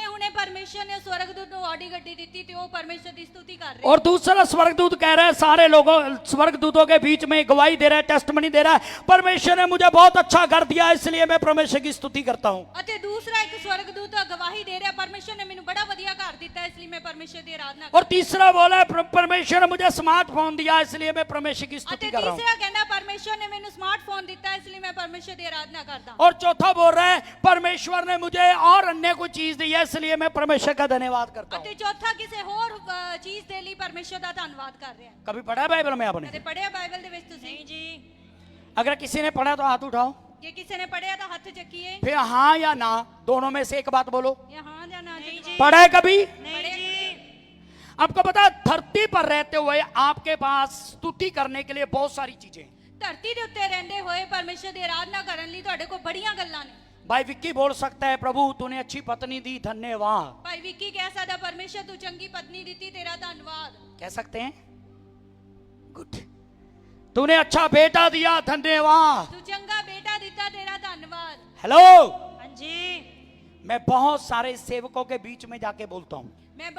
ਹੁਣੇ ਪਰਮੇਸ਼ਵਰ ਨੇ ਸਵਰਗਦੂਤ ਨੂੰ ਓਡੀ ਗੱਡੀ ਦਿੱਤੀ ਤੇ ਉਹ ਪਰਮੇਸ਼ਵਰ ਦੀ ਸਤੁਤੀ ਕਰ ਰਿਹਾ। और दूसरा स्वर्गदूत कह रहा है, सारे लोगों स्वर्गदूतों के बीच में गवाही दे रहा है, टेस्टमनी दे रहा है, परमेश्वर ने मुझे बहुत अच्छा घर दिया इसलिए मैं परमेश्वर की स्तुति करता हूँ। ਅਤੇ ਦੂਸਰਾ ਇੱਕ ਸਵਰਗਦੂਤ ਗਵਾਹੀ ਦੇ ਰਿਹਾ ਪਰਮੇਸ਼ਵਰ ਨੇ ਮੈਨੂੰ ਬੜਾ ਵਧੀਆ ਘਰ ਦਿੱਤਾ ਇਸ ਲਈ ਮੈਂ ਪਰਮੇਸ਼ਵਰ ਦੀ ਆਰਾਧਨਾ और तीसरा बोला है परमेश्वर ने मुझे स्मार्टफोन दिया इसलिए मैं परमेश्वर की ਅਤੇ स्तुति कर रहा हूँ। ਤੀਸਰਾ ਕਹਿੰਦਾ ਪਰਮੇਸ਼ਵਰ ਨੇ ਮੈਨੂੰ ਸਮਾਰਟਫੋਨ ਦਿੱਤਾ ਇਸ ਲਈ ਮੈਂ ਪਰਮੇਸ਼ਵਰ ਦੀ ਆਰਾਧਨਾ ਕਰਦਾ। और चौथा बोल रहा है परमेश्वर ने मुझे और अन्य कोई चीज दी है इसलिए मैं परमेश्वर का धन्यवाद करता हूँ। ਅਤੇ ਚੌਥਾ ਕਿਸੇ ਹੋਰ ਚੀਜ਼ ਦੇ ਲਈ ਪਰਮੇਸ਼ਵਰ ਦਾ ਧੰਨਵਾਦ ਕਰ ਰਿਹਾ। कभी पढ़ा है बाइबल में आपने? ਕਦੇ ਪੜਿਆ ਬਾਈਬਲ ਦੇ ਵਿੱਚ ਤੁਸੀਂ? नहीं जी। अगर किसी ने पढ़ा तो हाथ उठाओ, ਜੇ ਕਿਸੇ ਨੇ ਪੜਿਆ ਤਾਂ ਹੱਥ ਚੱਕੀਏ फिर हाँ या ना दोनों में से एक बात बोलो। ਜਾਂ ਹਾਂ पढ़ा है कभी? नहीं जी। आपको पता है, धरती पर रहते हुए आपके पास स्तुति करने के लिए बहुत सारी चीजें हैं। ਧਰਤੀ ਦੇ ਉੱਤੇ ਰਹਿੰਦੇ ਹੋਏ ਪਰਮੇਸ਼ਰ ਦੀ ਆਰਾਧਨਾ ਕਰਨ ਲਈ ਤੁਹਾਡੇ ਕੋਲ ਬੜੀਆਂ ਗੱਲਾਂ ਨੇ। भाई विक्की बोल सकता है, प्रभु तूने अच्छी पत्नी दी, धन्यवाद। ਭਾਈ ਵਿੱਕੀ ਕਹਿ ਸਕਦਾ ਪਰਮੇਸ਼ਰ ਤੂੰ ਚੰਗੀ ਪਤਨੀ ਦਿੱਤੀ ਤੇਰਾ ਧੰਨਵਾਦ। कह सकते हैं? गुड। तूने अच्छा बेटा दिया, धन्यवाद। ਤੂੰ ਚੰਗਾ ਬੇਟਾ ਦਿੱਤਾ ਤੇਰਾ ਧੰਨਵਾਦ। हेलो, हाँ जी। मैं बहुत सारे सेवकों के बीच में जाके बोलता हूँ ਮੈਂ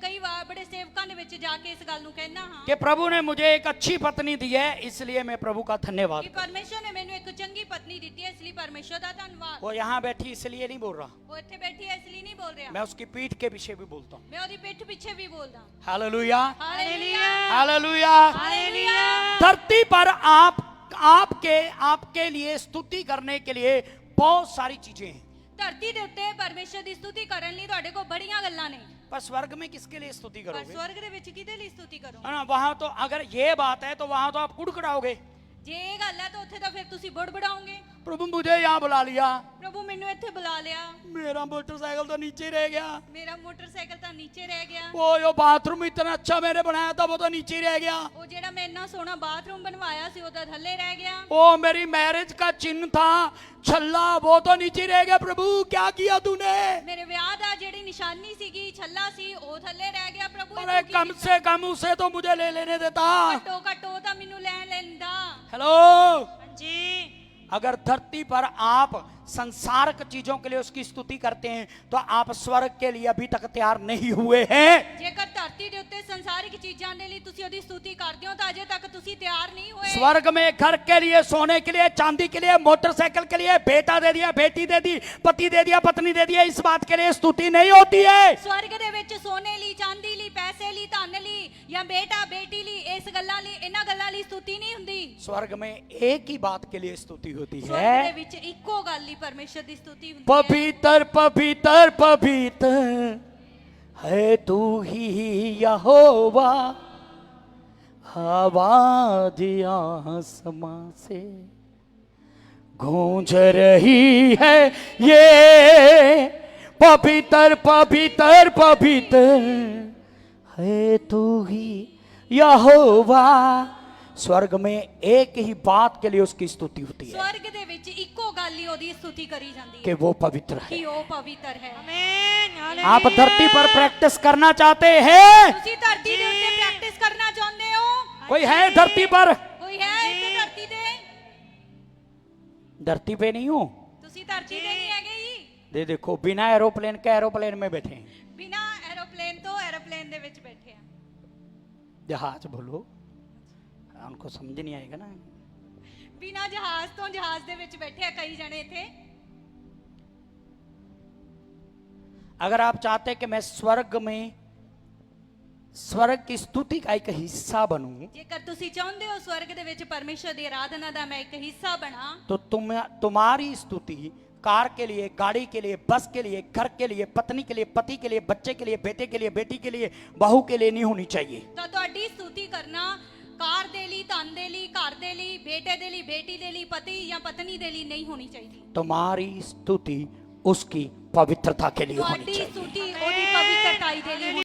ਕਈ ਵਾਰ ਬੜੇ ਸੇਵਕਾਂ ਦੇ ਵਿੱਚ ਜਾ ਕੇ ਇਸ ਗੱਲ ਨੂੰ ਕਹਿਣਾ ਹਾਂ कि प्रभु ने मुझे एक अच्छी पत्नी दी है, इसलिए मैं प्रभु का धन्यवाद ਕਿ करता हूं। ਪਰਮੇਸ਼ਰ ਨੇ ਮੈਨੂੰ ਇੱਕ ਚੰਗੀ ਪਤਨੀ ਦਿੱਤੀ ਹੈ ਇਸ ਲਈ ਪਰਮੇਸ਼ਰ ਦਾ ਧੰਨਵਾਦ। वो यहाँ बैठी इसलिए नहीं बोल रहा, ਉਹ ਇੱਥੇ ਬੈਠੀ ਹੈ ਇਸ ਲਈ ਨਹੀਂ ਬੋਲ ਰਿਹਾ, मैं उसकी पीठ के पीछे भी बोलता हूँ। ਮੈਂ ਉਹਦੀ ਪਿੱਠ ਪਿੱਛੇ ਵੀ ਬੋਲਦਾ। Hallelujah, hallelujah hallelujah. ਹਾਲੇਲੂया। धरती पर आपके लिए स्तुति करने के लिए बहुत सारी चीजें हैं, ਧਰਤੀ ਦੇ ਉੱਤੇ ਪਰਮੇਸ਼ਰ ਦੀ ਸਤੁਤੀ ਕਰਨ ਲਈ ਤੁਹਾਡੇ ਕੋਲ ਬੜੀਆਂ ਗੱਲਾਂ ਨੇ, पर स्वर्ग में किसके लिए स्तुति ਪਰ करोगे? ਸਵਰਗ ਦੇ ਵਿੱਚ ਕਿਹਦੇ ਲਈ ਸਤੁਤੀ ਕਰੋ? है ना, वहां तो अगर ये बात है तो वहां तो आप कुड़कुड़ाओगे, ਜੇ ਇਹ ਗੱਲ ਹੈ ਤਾਂ ਉੱਥੇ ਤਾਂ ਫਿਰ ਤੁਸੀਂ ਬੜਬੜਾਓਗੇ, प्रभु मुझे यहाँ बुला लिया, ਪ੍ਰਭੂ ਮੈਨੂੰ ਇੱਥੇ ਬੁਲਾ ਲਿਆ, मेरा मोटरसाइकिल तो नीचे ही रह गया, ਮੇਰਾ ਮੋਟਰਸਾਈਕਲ ਤਾਂ ਨੀਚੇ ਰਹਿ ਗਿਆ, वो जो बाथरूम इतना अच्छा मैंने बनाया था वो तो नीचे ही रह गया, ਉਹ ਜਿਹੜਾ ਮੈਂ ਇੰਨਾ ਸੋਹਣਾ ਬਾਥਰੂਮ बनवाया ਸੀ ਉਹ ਤਾਂ ਥੱਲੇ ਰਹਿ ਗਿਆ, वो मेरी मैरिज का चिन्ह था छल्ला, वो तो नीचे रह गया। प्रभु क्या किया तूने? ਮੇਰੇ ਵਿਆਹ ਦਾ ਜਿਹੜੀ ਨਿਸ਼ਾਨੀ ਸੀਗੀ ਛੱਲਾ ਸੀ ਉਹ ਥੱਲੇ ਰਹਿ ਗਿਆ, ਪ੍ਰਭੂ ਇਹ अरे ਤੂੰ ਕੀ कम ਕੀਤਾ? से कम उसे तो मुझे ले लेने देता। ਘੱਟੋ ਘੱਟ ਉਹ ਤਾਂ ਮੈਨੂੰ ਲੈਣ ਲੈਂਦਾ। हेलो, हाँ जी। अगर धरती पर आप संसारक चीजों के लिए उसकी स्तुति करते हैं तो आप स्वर्ग के लिए अभी तक तैयार नहीं हुए हैं। ਜੇਕਰ ਧਰਤੀ ਦੇ ਉੱਤੇ ਸੰਸਾਰਿਕ ਚੀਜ਼ਾਂ ਦੇ ਲਈ ਤੁਸੀਂ ਉਹਦੀ ਸਤੁਤੀ ਕਰਦੇ ਹੋ ਤਾਂ ਅਜੇ ਤੱਕ ਤੁਸੀਂ ਤਿਆਰ ਨਹੀਂ ਹੋਏ। स्वर्ग में घर के लिए, सोने के लिए, चांदी के लिए, मोटरसाइकिल के लिए, बेटा दे दिया, बेटी दे दी, पति दे दिया, पत्नी दे दिया, इस बात के लिए स्तुति नहीं होती है। ਸਵਰਗ ਦੇ ਵਿੱਚ ਸੋਨੇ ਲਈ, ਚਾਂਦੀ ਲਈ, ਪੈਸੇ ਲਈ, ਧਨ ਲਈ ਜਾਂ ਬੇਟਾ ਬੇਟੀ ਲਈ ਇਸ ਗੱਲਾਂ ਲਈ, ਇਹਨਾਂ ਗੱਲਾਂ ਲਈ ਸਤੁਤੀ ਨਹੀਂ ਹੁੰਦੀ। स्वर्ग में एक ही बात के लिए स्तुति होती ਸਵਰਗ ਦੇ है, ਵਿੱਚ ਇੱਕੋ ਗੱਲ ਹੀ ਪਰਮੇਸ਼ਰ ਦੀ ਸਤੁਤੀ ਹੁੰਦੀ ਹੈ। पवित्र पवित्र पवित्र है तू ही यहोवा, आवाज आसमां से गूंज रही है ये, पवित्र पवित्र पवित्र है तू ही यहोवा। स्वर्ग में एक ही बात के लिए उसकी स्तुति होती है ਸਵਰਗ ਦੇ ਵਿੱਚ ਇੱਕੋ ਗੱਲ ਹੀ ਉਹਦੀ ਸਤੁਤੀ ਕਰੀ ਜਾਂਦੀ कि ਹੈ वो पवित्र है। ਕਿ ਉਹ ਪਵਿੱਤਰ ਹੈ। आमीन। आप हालेलुया। धरती पर प्रैक्टिस करना चाहते हैं? ਤੁਸੀਂ ਧਰਤੀ ਦੇ ਉੱਤੇ ਪ੍ਰੈਕਟਿਸ ਕਰਨਾ ਚਾਹੁੰਦੇ ਹੋ? कोई है धरती पर? ਕੋਈ ਹੈ ਇੱਥੇ ਧਰਤੀ ਤੇ? धरती पे नहीं हो, ਤੁਸੀਂ ਧਰਤੀ ਤੇ ਨਹੀਂ ਹੈਗੇ ਜੀ। देखो बिना एरोप्लेन के एरोप्लेन में बैठे हैं। ਬਿਨਾ ਐਰੋਪਲੇਨ ਤੋਂ ਐਰੋਪਲੇਨ ਦੇ ਵਿੱਚ ਬੈਠੇ ਆ। जहाज बोलो, उनको समझ नहीं आएगा ना। ਬਿਨਾ ਜਹਾਜ਼ ਤੋਂ ਜਹਾਜ਼ ਦੇ ਵਿੱਚ ਬੈਠੇ ਆ ਕਈ ਜਣੇ ਇੱਥੇ। अगर आप चाहते कि मैं स्वर्ग में स्वर्ग की स्तुति का एक हिस्सा बनूं ਜੇਕਰ ਤੁਸੀਂ ਚਾਹੁੰਦੇ ਹੋ ਸਵਰਗ ਦੇ ਵਿੱਚ ਪਰਮੇਸ਼ਰ ਦੀ ਆਰਾਧਨਾ ਦਾ ਮੈਂ ਇੱਕ ਹਿੱਸਾ ਬਣਾ तो तुम्हारी स्तुति कार के लिए, गाड़ी के लिए, बस के लिए, घर के लिए, पत्नी के लिए, पति के लिए, बच्चे के लिए, बेटे के लिए, बेटी के लिए, बहू के लिए नहीं होनी चाहिए। ਤਾਂ ਤੁਹਾਡੀ ਸਤੁਤੀ ਕਰਨਾ ਕਾਰ ਦੇ ਲਈ, ਧਨ ਦੇ ਲਈ, ਘਰ ਦੇ ਲਈ, ਬੇਟੇ ਦੇ ਲਈ, ਬੇਟੀ ਦੇ ਲਈ, ਪਤੀ ਜਾਂ ਪਤਨੀ ਦੇ ਲਈ ਨਹੀਂ ਹੋਣੀ ਚਾਹੀਦੀ। तुम्हारी स्तुति उसकी पवित्रता के लिए होनी ਤੁਹਾਡੀ चाहिए। ਸਤੁਤੀ ਉਹਦੀ ਪਵਿੱਤਰਤਾਈ ਦੇ ਲਈ